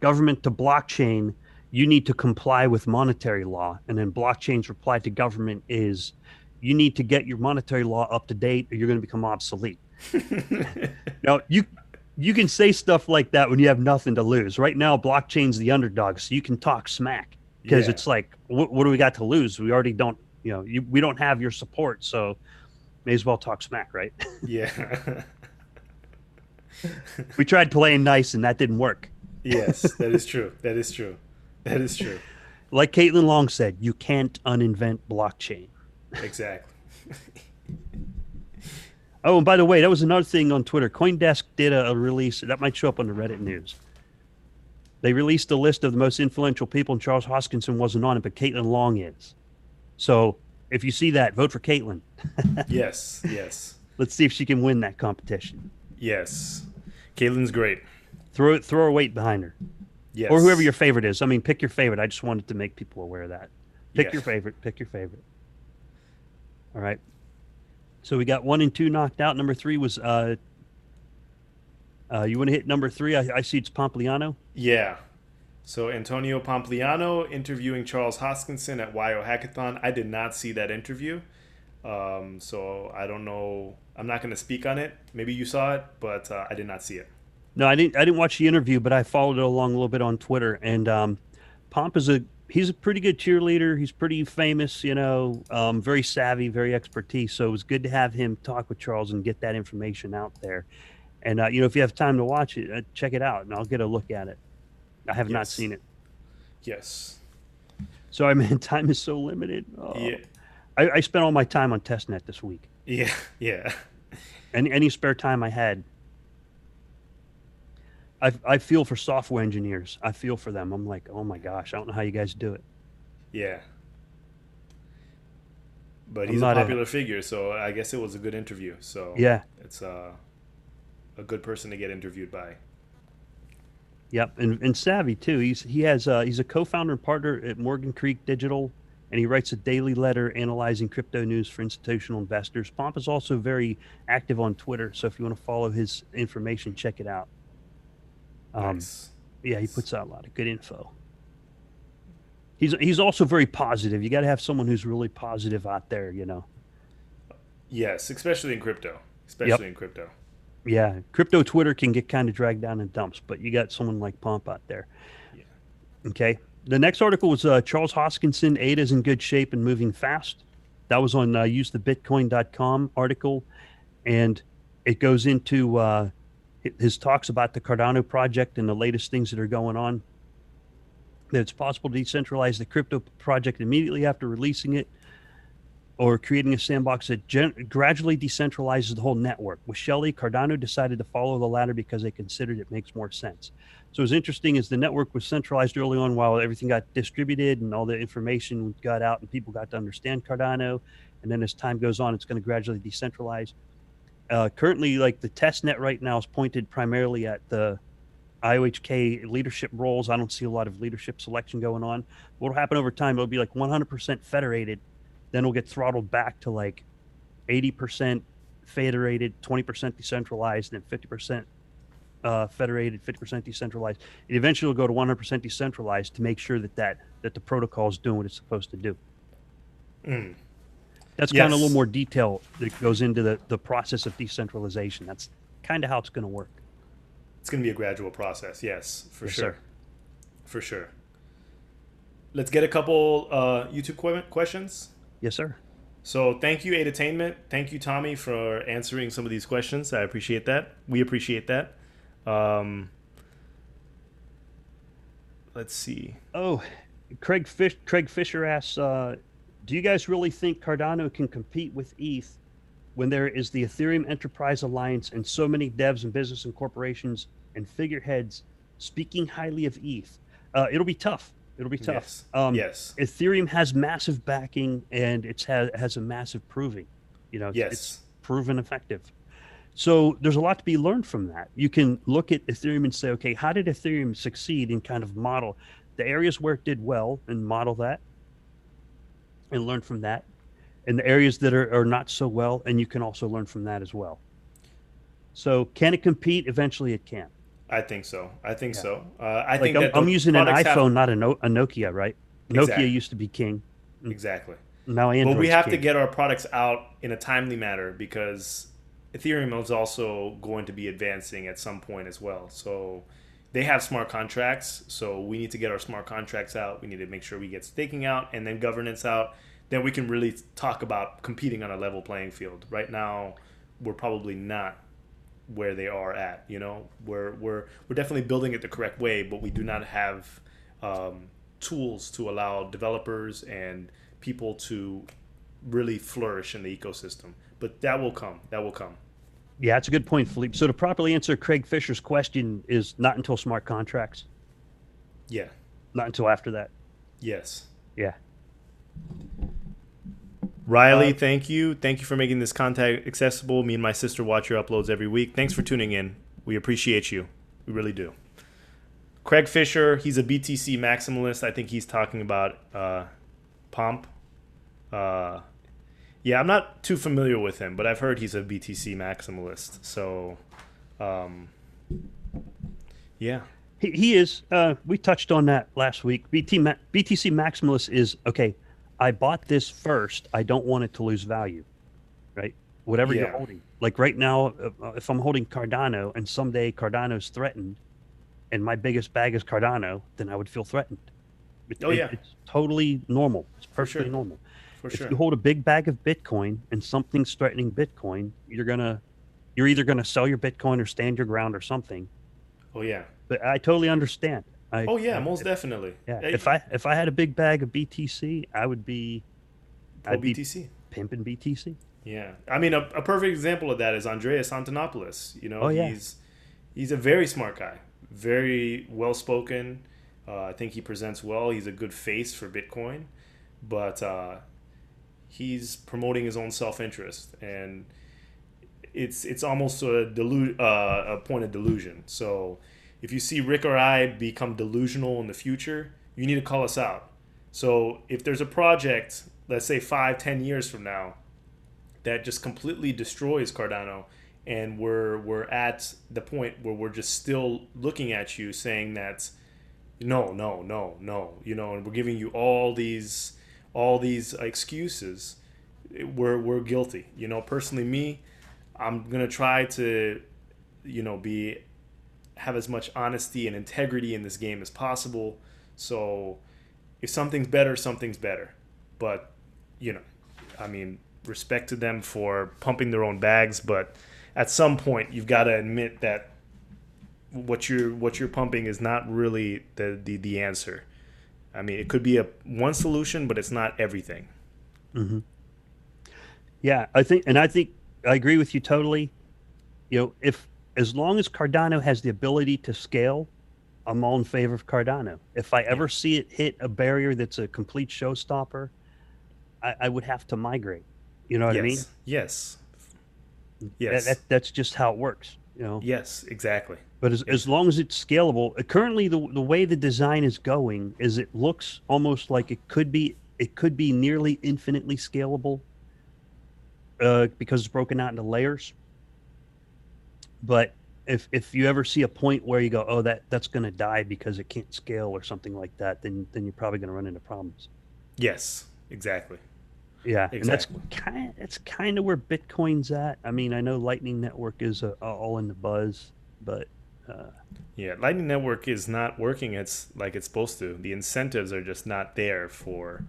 government to blockchain, you need to comply with monetary law. And then blockchain's reply to government is, you need to get your monetary law up to date or you're going to become obsolete. Now, you can say stuff like that when you have nothing to lose. Right now, blockchain's the underdog, so you can talk smack because it's like, what do we got to lose? We already don't, we don't have your support, so may as well talk smack, right? Yeah. We tried playing nice and that didn't work. Yes, that is true. Like Caitlin Long said, you can't uninvent blockchain. Exactly. Oh, and by the way, that was another thing on Twitter. CoinDesk did a release that might show up on the Reddit news. They released a list of the most influential people, and Charles Hoskinson wasn't on it, but Caitlin Long is. So if you see that, vote for Caitlin. Yes. Let's see if she can win that competition. Yes. Caitlin's great. Throw her weight behind her. Yes. Or whoever your favorite is. I mean, pick your favorite. I just wanted to make people aware of that. Pick your favorite. All right. So we got 1 and 2 knocked out. Number 3 was, you want to hit number 3? I see it's Pompliano. Yeah. So Antonio Pompliano interviewing Charles Hoskinson at YO Hackathon. I did not see that interview. So I don't know. I'm not going to speak on it. Maybe you saw it, but I did not see it. No, I didn't watch the interview, but I followed it along a little bit on Twitter. And Pomp he's a pretty good cheerleader. He's pretty famous, very savvy, very expertise. So it was good to have him talk with Charles and get that information out there. And, if you have time to watch it, check it out and I'll get a look at it. I have not seen it. Yes. Sorry, man, time is so limited. Oh. Yeah. I spent all my time on Testnet this week. Yeah. And any spare time I had, I feel for software engineers. I feel for them. I'm like, oh my gosh, I don't know how you guys do it. Yeah. But he's a popular figure, so I guess it was a good interview. So yeah, it's a good person to get interviewed by. Yep, and savvy too. He's a co-founder and partner at Morgan Creek Digital, and he writes a daily letter analyzing crypto news for institutional investors. Pomp is also very active on Twitter, so if you want to follow his information, check it out. Nice. Yeah, he puts out a lot of good info. He's also very positive. You got to have someone who's really positive out there, you know. Yes, especially in crypto. Yep. Especially in crypto. Yeah, crypto Twitter can get kind of dragged down in dumps, but you got someone like Pomp out there. Yeah. Okay. The next article was Charles Hoskinson, ADA's in good shape and moving fast. That was on usethebitcoin.com article, and it goes into his talks about the Cardano project and the latest things that are going on. That it's possible to decentralize the crypto project immediately after releasing it, or creating a sandbox that gradually decentralizes the whole network. With Shelley, Cardano decided to follow the latter because they considered it makes more sense. So what's interesting is the network was centralized early on while everything got distributed and all the information got out and people got to understand Cardano. And then as time goes on, it's going to gradually decentralize. Currently, like the testnet right now is pointed primarily at the IOHK leadership roles. I don't see a lot of leadership selection going on. What will happen over time, it'll be like 100% federated. Then it'll get throttled back to like 80% federated, 20% decentralized, and 50% federated, 50% decentralized. It eventually will go to 100% decentralized to make sure that the protocol is doing what it's supposed to do. That's kind of a little more detail that goes into the process of decentralization. That's kind of how it's going to work. It's going to be a gradual process. Yes, for sure. Sir. For sure. Let's get a couple YouTube questions. Yes, sir. So thank you, Edutainment. Thank you, Tommy, for answering some of these questions. I appreciate that. We appreciate that. Let's see. Oh, Craig Fisher asks, do you guys really think Cardano can compete with ETH when there is the Ethereum Enterprise Alliance and so many devs and business and corporations and figureheads speaking highly of ETH? It'll be tough. It'll be tough. Yes. Ethereum has massive backing and it has a massive proving. You know, it's proven effective. So there's a lot to be learned from that. You can look at Ethereum and say, okay, how did Ethereum succeed and kind of model the areas where it did well and model that and learn from that. And the areas that are not so well, and you can also learn from that as well. So can it compete? Eventually it can. I think so. I think so. I think I'm using an iPhone, not a Nokia, right? Exactly. Nokia used to be king. Exactly. Now Android's But we have king. to get our products out in a timely manner because Ethereum is also going to be advancing at some point as well. So they have smart contracts. So we need to get our smart contracts out. We need to make sure we get staking out and then governance out. Then we can really talk about competing on a level playing field. Right now, we're probably not where they are at. You know, we're definitely building it the correct way, but we do not have tools to allow developers and people to really flourish in the ecosystem. But that will come. That will come. Yeah, that's a good point, Philippe. So to properly answer Craig Fisher's question is not until smart contracts. Yeah. Not until after that. Yes. Yeah. Riley, thank you. Thank you for making this content accessible. Me and my sister watch your uploads every week. Thanks for tuning in. We appreciate you. We really do. Craig Fisher, he's a BTC maximalist. I think he's talking about Pomp. Yeah, I'm not too familiar with him, but I've heard he's a BTC maximalist. So, yeah. He is. We touched on that last week. BTC maximalist is, okay, I bought this first. I don't want it to lose value, right? Whatever you're holding. Like right now, if I'm holding Cardano and someday Cardano's threatened and my biggest bag is Cardano, then I would feel threatened. It's totally normal. It's perfectly normal. If you hold a big bag of Bitcoin and something's threatening Bitcoin, you're either going to sell your Bitcoin or stand your ground or something. Oh, yeah. But I totally understand. Most definitely. Yeah. If I had a big bag of BTC, I'd be pimping BTC. Yeah. I mean, a perfect example of that is Andreas Antonopoulos. You know, he's a very smart guy, very well spoken. I think he presents well. He's a good face for Bitcoin, but he's promoting his own self-interest, and it's almost a point of delusion. So if you see Rick or I become delusional in the future, you need to call us out So if there's a project, let's say 5, 10 years from now, that just completely destroys Cardano, and we're at the point where we're just still looking at you saying that no, no, no, no, and we're giving you all these excuses, we're guilty. Personally, me, I'm gonna try to, be have as much honesty and integrity in this game as possible. So if something's better, something's better. But, you know, I mean, respect to them for pumping their own bags, but at some point you've got to admit that what you're pumping is not really the answer. I mean, it could be a one solution, but it's not everything. Hmm. Yeah, I think I agree with you totally. If as long as Cardano has the ability to scale, I'm all in favor of Cardano. If I Yeah. ever see it hit a barrier that's a complete showstopper, I would have to migrate. You know what I mean? Yes. Yes. That, Yes. that that's just how it works. Yes. Exactly. But as long as it's scalable, currently the way the design is going is it looks almost like it could be nearly infinitely scalable because it's broken out into layers. But if you ever see a point where you go, oh, that's going to die because it can't scale or something like that, then you're probably going to run into problems. Yes. Exactly. Yeah, and that's Exactly. kind of where Bitcoin's at. I mean, I know Lightning Network is all in the buzz, but uh, Yeah, Lightning Network is not working. It's like it's supposed to. The incentives are just not there for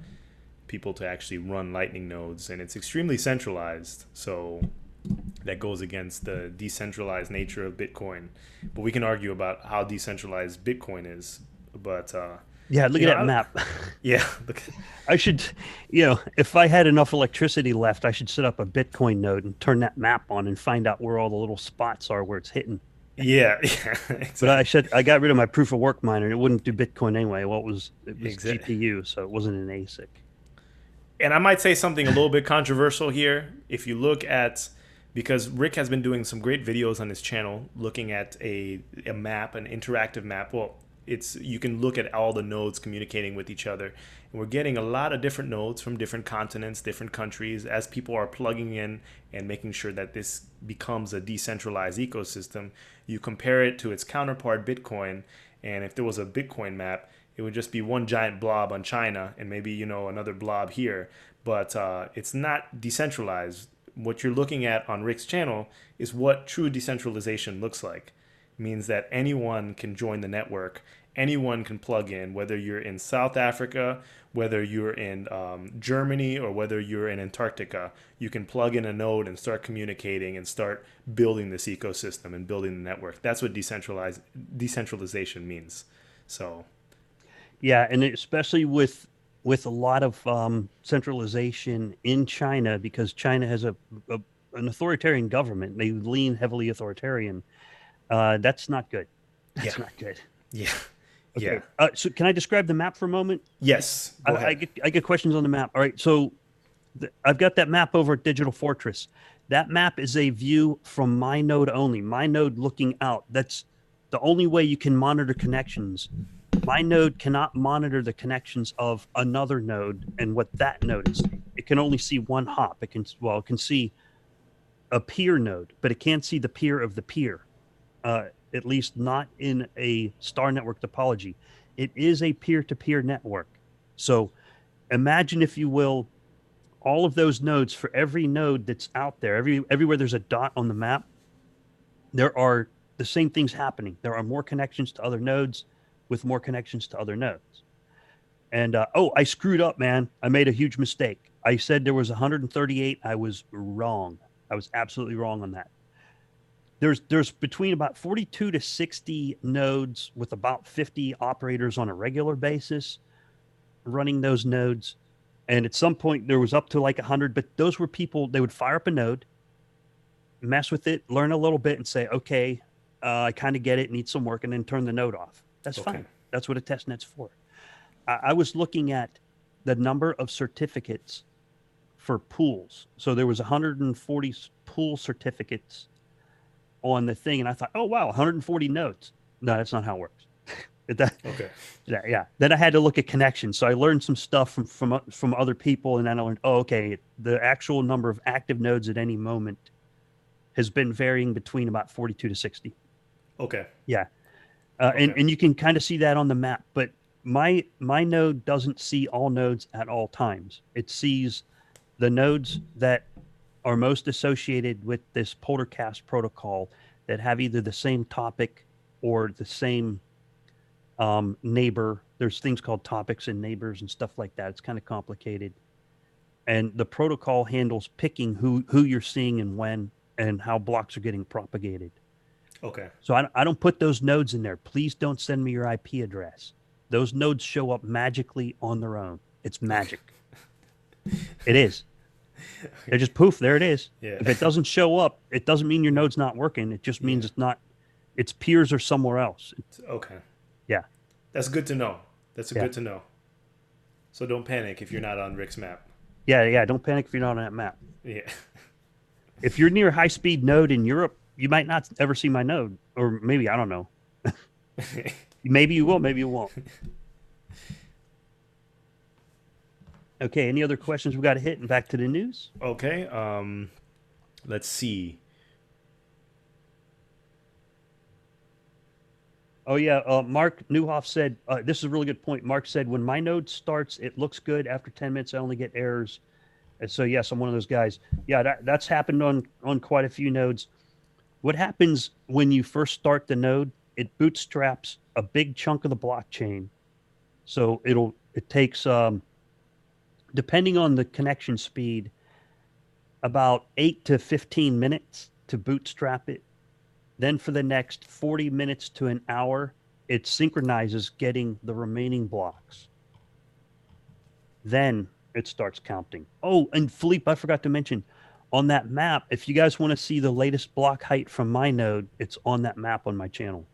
people to actually run Lightning nodes, and it's extremely centralized. So that goes against the decentralized nature of Bitcoin. But we can argue about how decentralized Bitcoin is. But yeah, look you at know, that map. yeah, look, I should, if I had enough electricity left, I should set up a Bitcoin node and turn that map on and find out where all the little spots are where it's hitting. yeah, yeah, But exactly, I got rid of my proof of work miner and it wouldn't do Bitcoin anyway. Well, it was exactly. GPU, so it wasn't an ASIC. And I might say something a little bit controversial here. If you look at, because Rick has been doing some great videos on his channel looking at a map, an interactive map. Well, it's you can look at all the nodes communicating with each other. And we're getting a lot of different nodes from different continents, different countries, as people are plugging in and making sure that this becomes a decentralized ecosystem. You compare it to its counterpart, Bitcoin, and if there was a Bitcoin map, it would just be one giant blob on China and maybe another blob here. But it's not decentralized. What you're looking at on Rick's channel is what true decentralization looks like. It means that anyone can join the network. Anyone can plug in, whether you're in South Africa, whether you're in Germany, or whether you're in Antarctica. You can plug in a node and start communicating and start building this ecosystem and building the network. That's what decentralization means. So Yeah, and especially with a lot of centralization in China because China has an authoritarian government. They lean heavily authoritarian. That's not good. yeah, That's not good. yeah, yeah. Okay. So can I describe the map for a moment? Yes, I, go I ahead. get I get questions on the map. All right. So I've got that map over at Digital Fortress. That map is a view from my node only. My node looking out. That's the only way you can monitor connections. My node cannot monitor the connections of another node and what that node is seeing. It can only see one hop. It can see a peer node, but it can't see the peer of the peer. At least not in a star network topology. It is a peer-to-peer network. So imagine, if you will, all of those nodes. For every node that's out there, everywhere there's a dot on the map, there are the same things happening. There are more connections to other nodes with more connections to other nodes. And oh, I screwed up, man. I made a huge mistake. I said there was 138. I was wrong. I was absolutely wrong on that. There's between about 42 to 60 nodes with about 50 operators on a regular basis running those nodes. And at some point there was up to like 100, but those were people, they would fire up a node, mess with it, learn a little bit and say, okay, I kind of get it, need some work, and then turn the node off. That's Okay. fine. That's what a test net's for. I was looking at the number of certificates for pools. So there was 140 pool certificates on the thing. And I thought, oh, wow, 140 nodes. No, that's not how it works. Okay. Yeah. Then I had to look at connections. So I learned some stuff from other people, and then I learned, oh, okay, the actual number of active nodes at any moment has been varying between about 42 to 60. Okay. Yeah. Okay. And you can kind of see that on the map, but my node doesn't see all nodes at all times. It sees the nodes that are most associated with this poltercast protocol that have either the same topic or the same neighbor. There's things called topics and neighbors and stuff like that. It's kind of complicated. And the protocol handles picking who you're seeing and when and how blocks are getting propagated. Okay. So I don't put those nodes in there. Please don't send me your IP address. Those nodes show up magically on their own. It's magic. It is. They're just poof, there it is. Yeah. If it doesn't show up, it doesn't mean your node's not working. It just means Yeah. it's not, its peers are somewhere else. Okay. Yeah. That's good to know. That's Yeah. good to know. So don't panic if you're not on Rick's map. Yeah. Don't panic if you're not on that map. Yeah. If you're near a high speed node in Europe, you might not ever see my node. Or maybe, I don't know. Maybe you will, maybe you won't. Okay, any other questions we got to hit and back to the news? Okay. Let's see. Oh yeah, Mark Newhoff said this is a really good point. Mark said when my node starts, it looks good. After 10 minutes, I only get errors. And so yes, I'm one of those guys. Yeah, that's happened on quite a few nodes. What happens when you first start the node? It bootstraps a big chunk of the blockchain. So it takes depending on the connection speed, about 8 to 15 minutes to bootstrap it. Then for the next 40 minutes to an hour, it synchronizes getting the remaining blocks. Then it starts counting. Oh, and Philippe, I forgot to mention, on that map, if you guys want to see the latest block height from my node, it's on that map on my channel.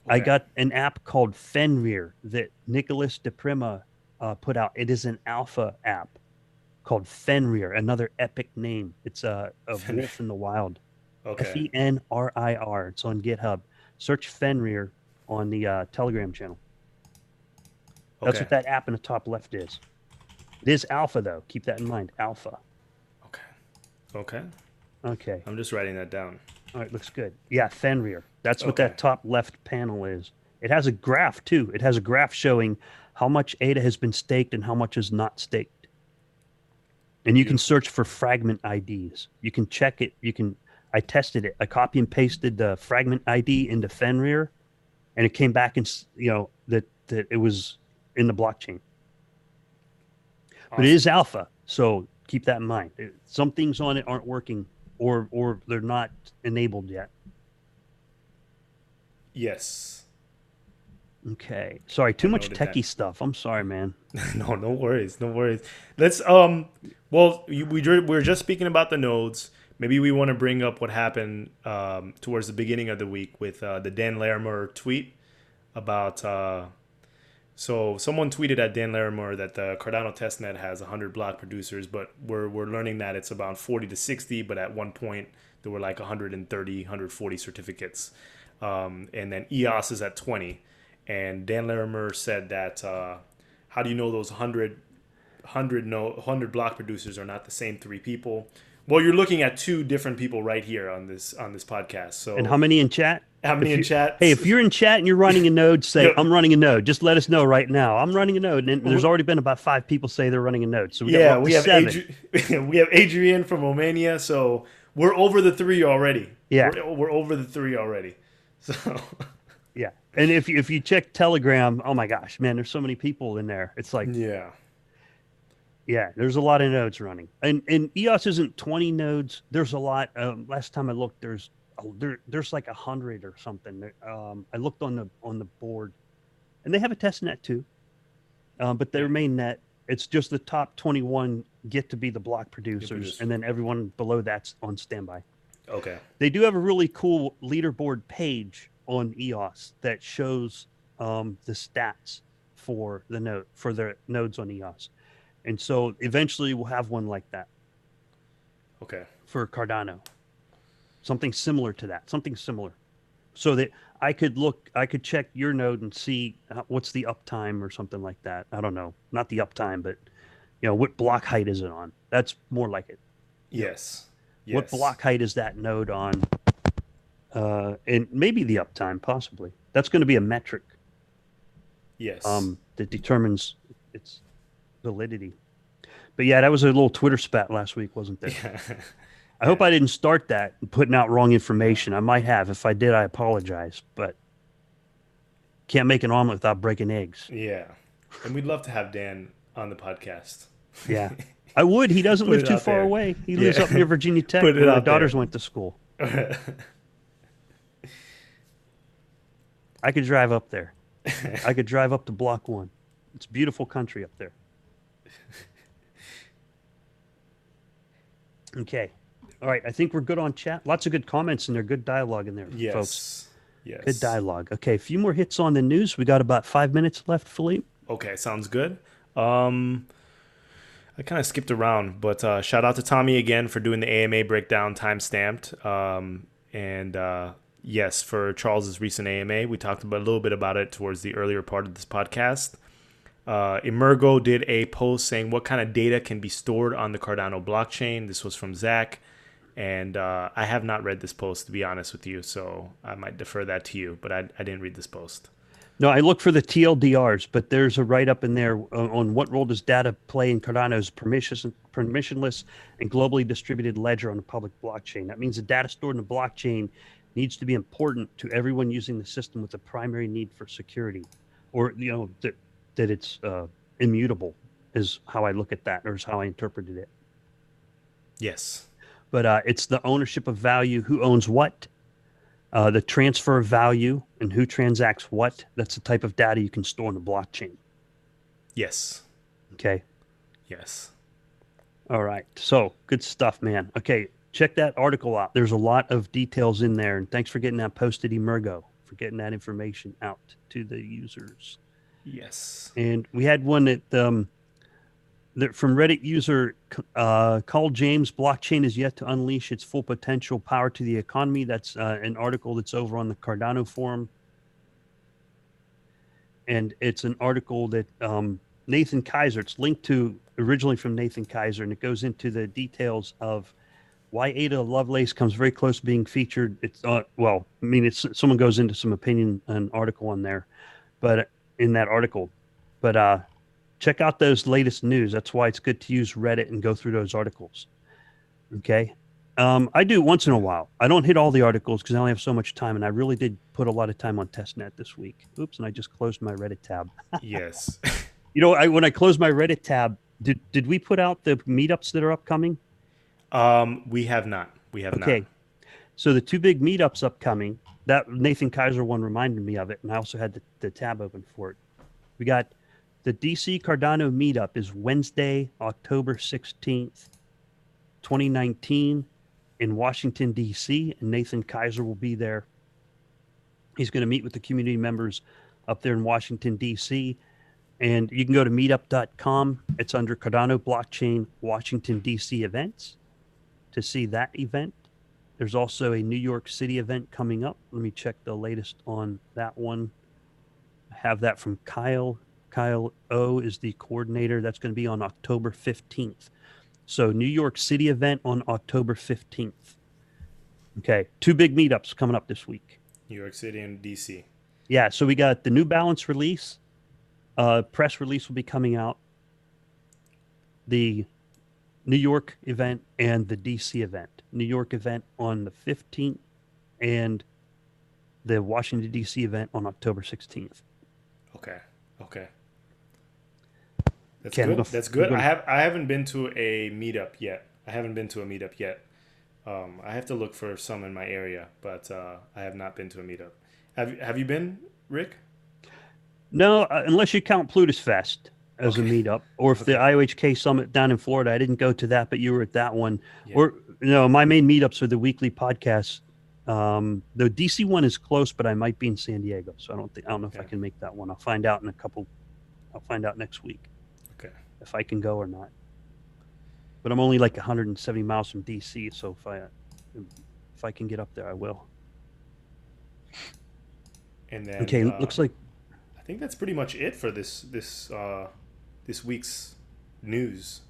I Okay. got an app called Fenrir that Nicholas DePrima put out. It is an alpha app called Fenrir, another epic name. It's a wolf in the wild. Okay. Fenrir. It's on GitHub. Search Fenrir on the Telegram channel. That's Okay. what that app in the top left is. It is alpha, though. Keep that in mind. Alpha. Okay. Okay. Okay. I'm just writing that down. All right. Looks good. Yeah, Fenrir. That's what Okay. that top left panel is. It has a graph, too. It has a graph showing how much ADA has been staked and how much is not staked. And you can Beautiful. search for fragment IDs. You can check it. I tested it. I copy and pasted the fragment ID into Fenrir, and it came back and that it was in the blockchain. But it Awesome. is alpha, so keep that in mind. Some things on it aren't working, or they're not enabled yet. Yes. Okay, sorry, too I much noted techie that. stuff. I'm sorry, man. No, no worries. No worries. Let's well, we're just speaking about the nodes. Maybe we want to bring up what happened towards the beginning of the week with the Dan Larimer tweet about so someone tweeted at Dan Larimer that the Cardano Testnet has 100 block producers, but we're learning that it's about 40 to 60, but at one point there were like 130, 140 certificates. And then EOS is at 20. And Dan Larimer said that how do you know those 100 block producers are not the same three people? Well, you're looking at two different people right here on this podcast. And So how many in chat? how many in chat? Hey, if you're in chat and you're running a node, say Yep. I'm running a node. Just let us know right now. I'm running a node, and there's already been about 5 people say they're running a node. So we're Yeah, up to we have 7. we have Adrian from Romania, so we're over the 3 already. Yeah. We're over the 3 already. So Yeah. And if you check Telegram, oh my gosh, man, there's so many people in there. It's like, yeah. yeah, there's a lot of nodes running. And EOS isn't 20 nodes. There's a lot. Last time I looked, there's like 100 or something. I looked on the board, and they have a test net too. But their main net, it's just the top 21 get to be the block producers, and then everyone below that's on standby. Okay. They do have a really cool leaderboard page on EOS that shows the stats for the nodes on EOS. And so eventually we'll have one like that. Okay. For Cardano. Something similar to that. Something similar. so that I could check your node and see what's the uptime or something like that. I don't know, not the uptime, but what block height is it on? That's more like it. Yes. What Yes. block height is that node on? And maybe the uptime, possibly. That's going to be a metric Yes. that determines its validity. But yeah, that was a little Twitter spat last week, wasn't there? Yeah. I hope Yeah. I didn't start that and putting out wrong No. information. I might have. If I did, I apologize. But can't make an omelet without breaking eggs. Yeah. And we'd love to have Dan on the podcast. Yeah, I would. He doesn't Put live it too out far there. away. He lives Yeah. up near Virginia Tech, Put it where my out daughters there. went to school. I could drive up there. I could drive up to Block 1. It's beautiful country up there. Okay. All right. I think we're good on chat. Lots of good comments in there. Good dialogue in there, folks. Yes. Good Yes. dialogue. Okay. A few more hits on the news. We got about 5 minutes left, Philippe. Okay, sounds good. Um, I kind of skipped around, but shout out to Tommy again for doing the AMA breakdown time stamped. And yes, for Charles's recent AMA, we talked about a little bit about it towards the earlier part of this podcast. Emergo did a post saying what kind of data can be stored on the Cardano blockchain. This was from Zach. And I have not read this post, to be honest with you, so I might defer that to you, but I didn't read this post. No, I look for the TLDRs, but there's a write up in there on what role does data play in Cardano's permissionless and globally distributed ledger on a public blockchain. That means the data stored in the blockchain needs to be important to everyone using the system with a primary need for security, or that it's immutable is how I look at that, or is how I interpreted it. Yes. But it's the ownership of value, who owns what, the transfer of value, and who transacts what. That's the type of data you can store in the blockchain. Yes. Okay. Yes. All right. So good stuff, man. Okay. Check that article out. There's a lot of details in there. And thanks for getting that posted, Emergo, for getting that information out to the users. Yes. And we had one that from Reddit user Carl James, blockchain is yet to unleash its full potential power to the economy. That's an article that's over on the Cardano forum. And it's an article that Nathan Kaiser, it's linked to originally from Nathan Kaiser, and it goes into the details of why Ada Lovelace comes very close to being featured. It's it's someone goes into some opinion, an article on there, but in that article, but check out those latest news. That's why it's good to use Reddit and go through those articles. Okay. I do once in a while. I don't hit all the articles because I only have so much time, and I really did put a lot of time on Testnet this week. Oops, and I just closed my Reddit tab. Yes. When I closed my Reddit tab, did we put out the meetups that are upcoming? We have not. We have Okay. not. So the two big meetups upcoming, that Nathan Kaiser one reminded me of it, and I also had the tab open for it. We got the DC Cardano meetup is Wednesday, October 16th, 2019 in Washington, D.C., and Nathan Kaiser will be there. He's going to meet with the community members up there in Washington, D.C., and you can go to meetup.com. It's under Cardano Blockchain Washington, D.C. events to see that event. There's also a New York City event coming up. Let me check the latest on that one. I have that from Kyle. Kyle O is the coordinator. That's going to be on October 15th. So New York City event on October 15th. Okay. Two big meetups coming up this week. New York City and DC. Yeah. So we got the New Balance release. Press release will be coming out. The New York event and the DC event. New York event on the 15th and the Washington, D.C. event on October 16th. Okay. Okay. That's Okay, good. That's good. I haven't been to a meetup yet. I have to look for some in my area, but I have not been to a meetup. Have you been, Rick? No, unless you count Plutus Fest as a meetup, or if the IOHK Summit down in Florida. I didn't go to that, but you were at that one. Yeah. Or my main meetups are the weekly podcasts. The DC one is close, but I might be in San Diego, so I don't know if I can make that one. I'll find out next week. Okay. If I can go or not. But I'm only like 170 miles from DC, so if I can get up there, I will. And then Okay, looks like I think that's pretty much it for this week's news.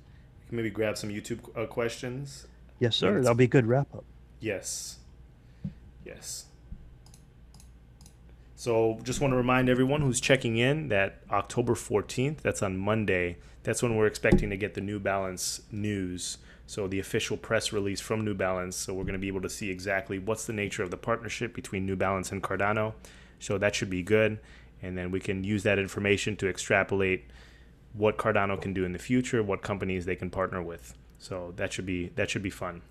We can maybe grab some YouTube questions. yes, When sir. it's That'll be a good wrap up. yes, yes. So just want to remind everyone who's checking in that October 14th, that's on Monday, that's when we're expecting to get the New Balance news. So the official press release from New Balance. So we're going to be able to see exactly what's the nature of the partnership between New Balance and Cardano. So that should be good. And then we can use that information to extrapolate what Cardano can do in the future, what companies they can partner with. So that should be fun.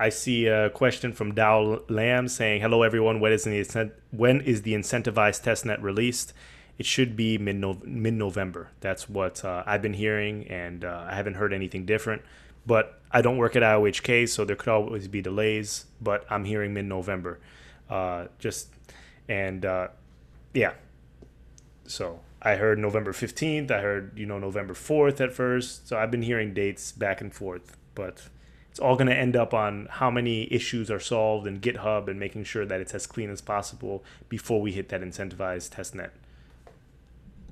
I see a question from Dow Lamb saying, "Hello everyone. When is the incentivized testnet released?" It should be mid-November. That's what I've been hearing, and I haven't heard anything different. But I don't work at IOHK, so there could always be delays. But I'm hearing mid-November. Just and yeah. So I heard November 15th. I heard November 4th at first. So I've been hearing dates back and forth, but it's all going to end up on how many issues are solved in GitHub and making sure that it's as clean as possible before we hit that incentivized testnet.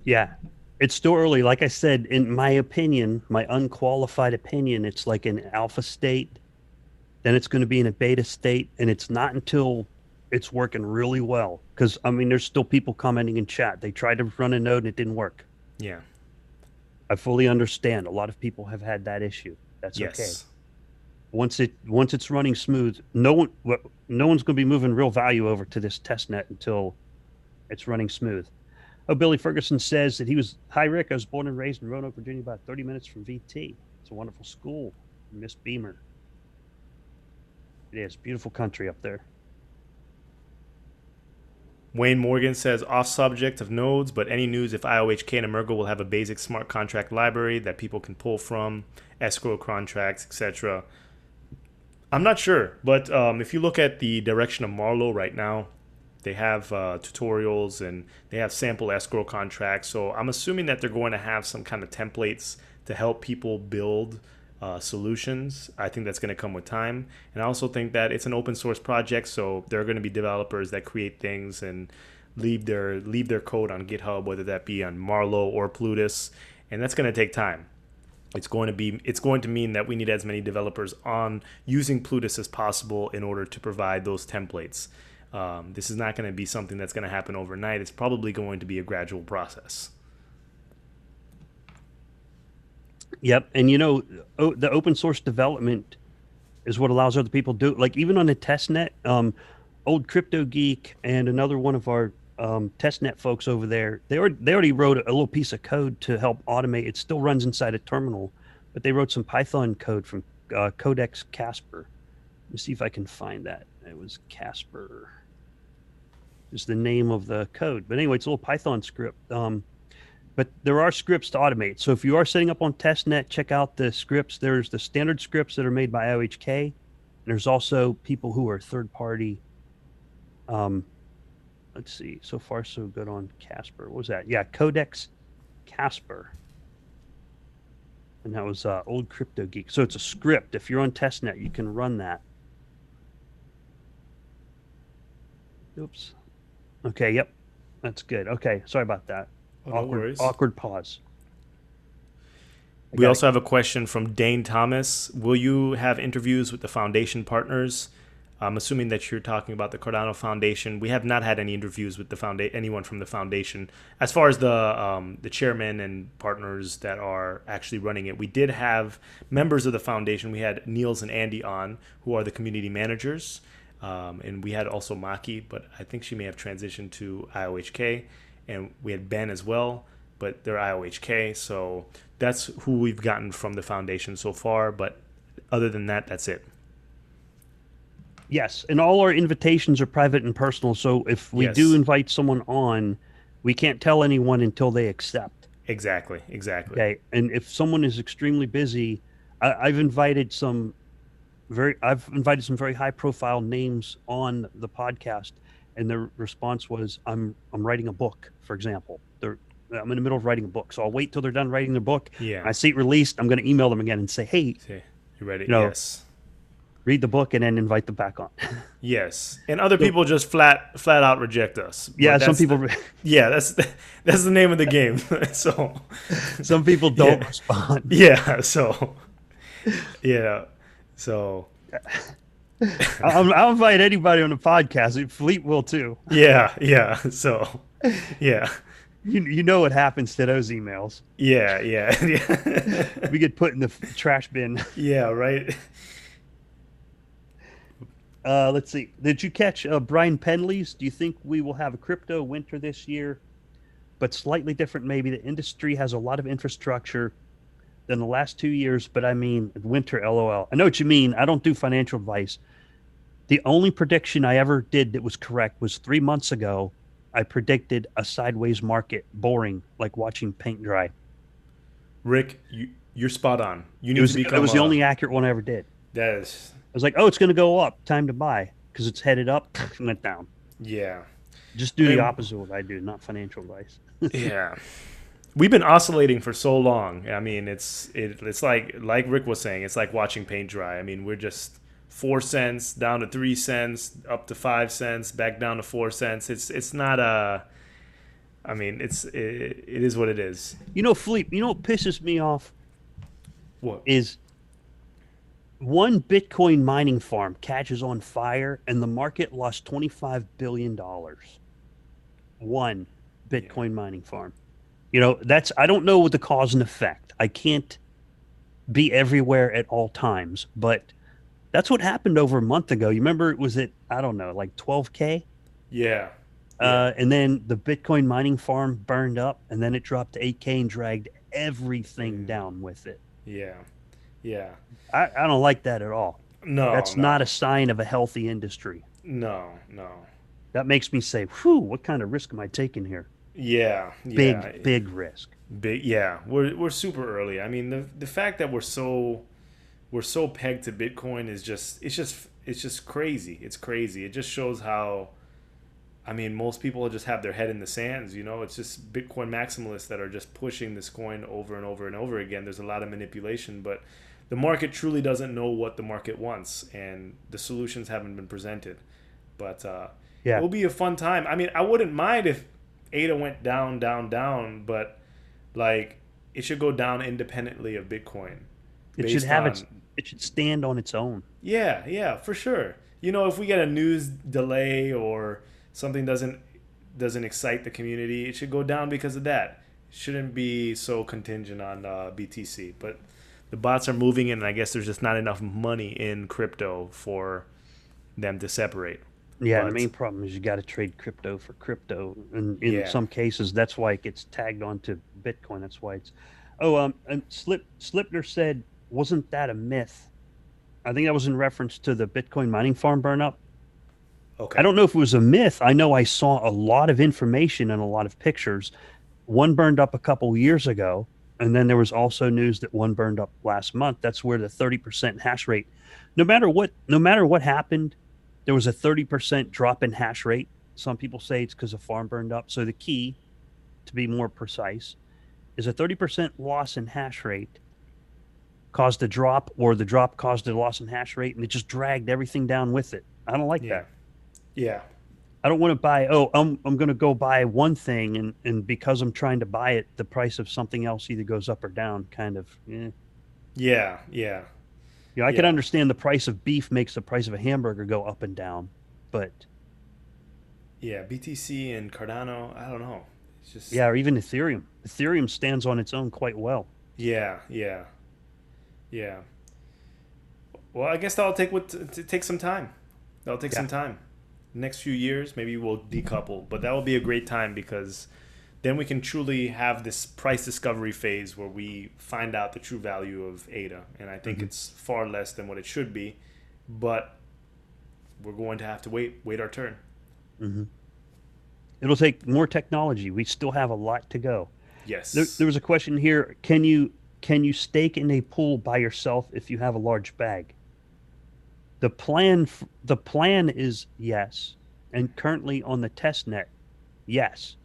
Yeah, it's still early. Like I said, in my opinion, my unqualified opinion, it's like an alpha state, then it's going to be in a beta state, and it's not until it's working really well. Because I mean, there's still people commenting in chat. They tried to run a node and it didn't work. Yeah. I fully understand. A lot of people have had that issue. That's okay. Yes. Once it's running smooth, no one's going to be moving real value over to this testnet until it's running smooth. Oh, Billy Ferguson says that hi, Rick. I was born and raised in Roanoke, Virginia, about 30 minutes from VT. It's a wonderful school. Miss Beamer. It is beautiful country up there. Wayne Morgan says, off subject of nodes, but any news if IOHK and Emergo will have a basic smart contract library that people can pull from, escrow contracts, etc. I'm not sure, but if you look at the direction of Marlowe right now, they have tutorials and they have sample escrow contracts. So I'm assuming that they're going to have some kind of templates to help people build solutions. I think that's going to come with time. And I also think that it's an open source project, so there are going to be developers that create things and leave their code on GitHub, whether that be on Marlowe or Plutus, and that's going to take time. It's going to mean that we need as many developers on using Plutus as possible in order to provide those templates. This is not going to be something that's going to happen overnight. It's probably going to be a gradual process. Yep, and the open source development is what allows other people to do. Like even on the testnet, old Crypto Geek and another one of our testnet folks over there, they already wrote a little piece of code to help automate. It still runs inside a terminal, but they wrote some Python code from Codex Casper. Let me see if I can find that. It was Casper. Is the name of the code. But anyway, it's a little Python script. But there are scripts to automate. So if you are setting up on testnet, check out the scripts. There's the standard scripts that are made by IOHK. And there's also people who are third party. Let's see. So far, so good on Casper. What was that? Yeah, Codex Casper. And that was old Crypto Geek. So it's a script. If you're on testnet, you can run that. Oops. Okay, yep. That's good. Okay, sorry about that. Oh, no worries. Awkward pause. We also have a question from Dane Thomas. Will you have interviews with the foundation partners? I'm assuming that you're talking about the Cardano Foundation. We have not had any interviews with anyone from the foundation. As far as the chairman and partners that are actually running it, we did have members of the foundation. We had Niels and Andy on, who are the community managers. And we had also Maki, but I think she may have transitioned to IOHK. And we had Ben as well, but they're IOHK. So that's who we've gotten from the foundation so far. But other than that, that's it. Yes, and all our invitations are private and personal. So if we do invite someone on, we can't tell anyone until they accept. Exactly. Okay, and if someone is extremely busy, I've invited some very high-profile names on the podcast, and their response was, "I'm writing a book," for example. I'm in the middle of writing a book, so I'll wait till they're done writing their book. Yeah. I see it released. I'm going to email them again and say, "Hey, you ready?" You know, yes. read the book and then invite them back on. Yes, and other So, people just flat out reject us. yeah, But some people yeah, that's the name of the game. So some people don't yeah, respond. yeah. So yeah, so I'll invite anybody on the podcast. Fleet will too. yeah. So yeah, You know what happens to those emails. yeah. We get put in the trash bin. Yeah, right. Let's see. Did you catch Brian Penley's? Do you think we will have a crypto winter this year, but slightly different? Maybe the industry has a lot of infrastructure than the last 2 years, but I mean, winter, LOL. I know what you mean. I don't do financial advice. The only prediction I ever did that was correct was 3 months ago. I predicted a sideways market, boring, like watching paint dry. Rick, you're spot on. You It need to was it become was the a only accurate one I ever did. that is I was like, oh, it's going to go up. Time to buy because it's headed up. Went down. yeah. Just I do the mean, opposite of what I do, not financial advice. yeah. We've been oscillating for so long. I mean, it's like Rick was saying, it's like watching paint dry. I mean, we're just 4 cents down to 3 cents, up to 5 cents, back down to 4 cents. It's not a. I mean, it is what it is. Philippe, you know what pisses me off What? is one Bitcoin mining farm catches on fire and the market lost $25 billion. One Yeah. Bitcoin mining farm. I don't know what the cause and effect. I can't be everywhere at all times, but that's what happened over a month ago. You remember it was at, I don't know, like 12K? Yeah. Yeah. And then the Bitcoin mining farm burned up and then it dropped to 8K and dragged everything Mm, down with it. yeah. Yeah. I don't like that at all. No. That's not a No. sign of a healthy industry. No. No. That makes me say, whew, what kind of risk am I taking here? Yeah. Yeah. Big risk. Big. Yeah. We're super early. I mean, the fact that we're so pegged to Bitcoin is just crazy. It's crazy. It just shows how. I mean, most people just have their head in the sands. It's just Bitcoin maximalists that are just pushing this coin over and over and over again. There's a lot of manipulation, but the market truly doesn't know what the market wants, and the solutions haven't been presented. But it Yeah. will be a fun time. I mean, I wouldn't mind if ADA went down, down, down, but like it should go down independently of Bitcoin, It should based have its, on it should stand on its own. yeah, for sure. If we get a news delay or something doesn't excite the community, it should go down because of that. It shouldn't be so contingent on BTC. But the bots are moving, and I guess there's just not enough money in crypto for them to separate. Yeah, the But main problem is you got to trade crypto for crypto, and in yeah, some cases, that's why it gets tagged onto Bitcoin. That's why it's. Oh, and Slipner said, wasn't that a myth? I think that was in reference to the Bitcoin mining farm burn up. I okay, don't know if it was a myth. I know I saw a lot of information and a lot of pictures. One burned up a couple years ago, and then there was also news that one burned up last month. That's where the 30% hash rate. No matter what happened, there was a 30% drop in hash rate. Some people say it's because a farm burned up. So the key, to be more precise, is a 30% loss in hash rate caused a drop, or the drop caused a loss in hash rate, and it just dragged everything down with it. I don't like yeah, that. yeah, I don't want to buy, I'm going to go buy one thing, and because I'm trying to buy it, the price of something else either goes up or down, kind of. yeah, yeah, I can yeah, understand the price of beef makes the price of a hamburger go up and down, but yeah. BTC and Cardano, I don't know. It's just yeah, or even Ethereum. Ethereum stands on its own quite well. yeah, yeah, yeah. Well, I guess that'll take some time. That'll take Yeah. some time. Next few years, maybe we'll decouple, but that will be a great time because then we can truly have this price discovery phase where we find out the true value of ADA. And I think Hmm. it's far less than what it should be, but we're going to have to wait our turn. Hmm. It'll take more technology. We still have a lot to go. There Yes. was a question here. Can you stake in a pool by yourself if you have a large bag? The plan is yes, and currently on the test net, yes.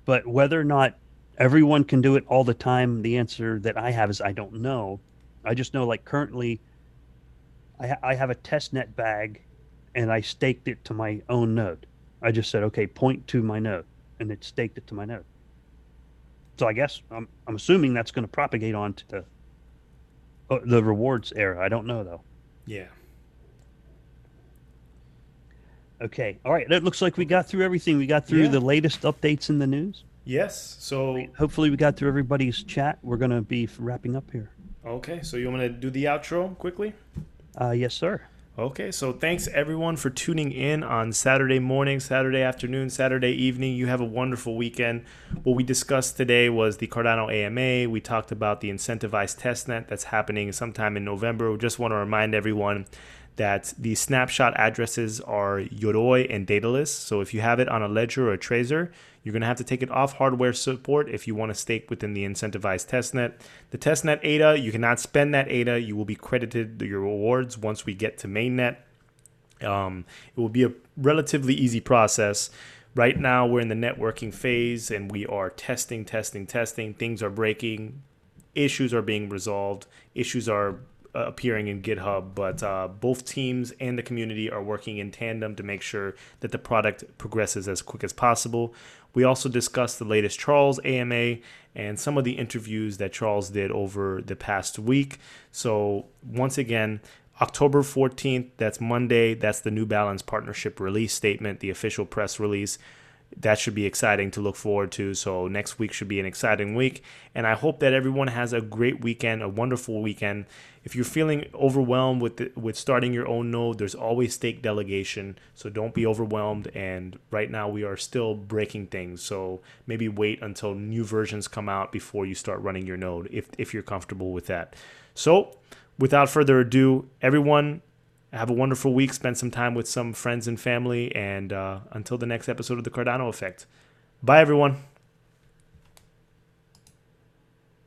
But whether or not everyone can do it all the time, the answer that I have is I don't know. I just know, like, currently I have a testnet bag, and I staked it to my own node. I just said, okay, point to my node, and it staked it to my node. So I guess I'm assuming that's going to propagate onto the rewards era. I don't know though. Yeah. Okay, all right. It looks like we got through everything. We got through Yeah. the latest updates in the news. Yes. So Hopefully, we got through everybody's chat. We're going to be wrapping up here. okay. So you want me to do the outro quickly? Yes, sir. Okay, so thanks everyone for tuning in on Saturday morning, Saturday afternoon, Saturday evening. You have a wonderful weekend. What we discussed today was the Cardano AMA. We talked about the incentivized testnet that's happening sometime in November. We just want to remind everyone that the snapshot addresses are Yoroi and dataless. So if you have it on a ledger or a Trezor, you're going to have to take it off hardware support if you want to stake within the incentivized testnet. The testnet ADA, you cannot spend that ADA. You will be credited your rewards once we get to mainnet. It will be a relatively easy process. Right now, we're in the networking phase and we are testing. Things are breaking. Issues are being resolved. Issues are appearing in GitHub, but both teams and the community are working in tandem to make sure that the product progresses as quick as possible. We also discussed the latest Charles AMA and some of the interviews that Charles did over the past week. So once again, October 14th, that's Monday, that's the New Balance partnership release statement, the official press release. That should be exciting to look forward to. So next week should be an exciting week. And I hope that everyone has a great weekend, a wonderful weekend. If you're feeling overwhelmed with starting your own node, there's always stake delegation. So don't be overwhelmed. And right now we are still breaking things. So maybe wait until new versions come out before you start running your node, if you're comfortable with that. So without further ado, everyone, have a wonderful week. Spend some time with some friends and family. And until the next episode of The Cardano Effect. Bye, everyone.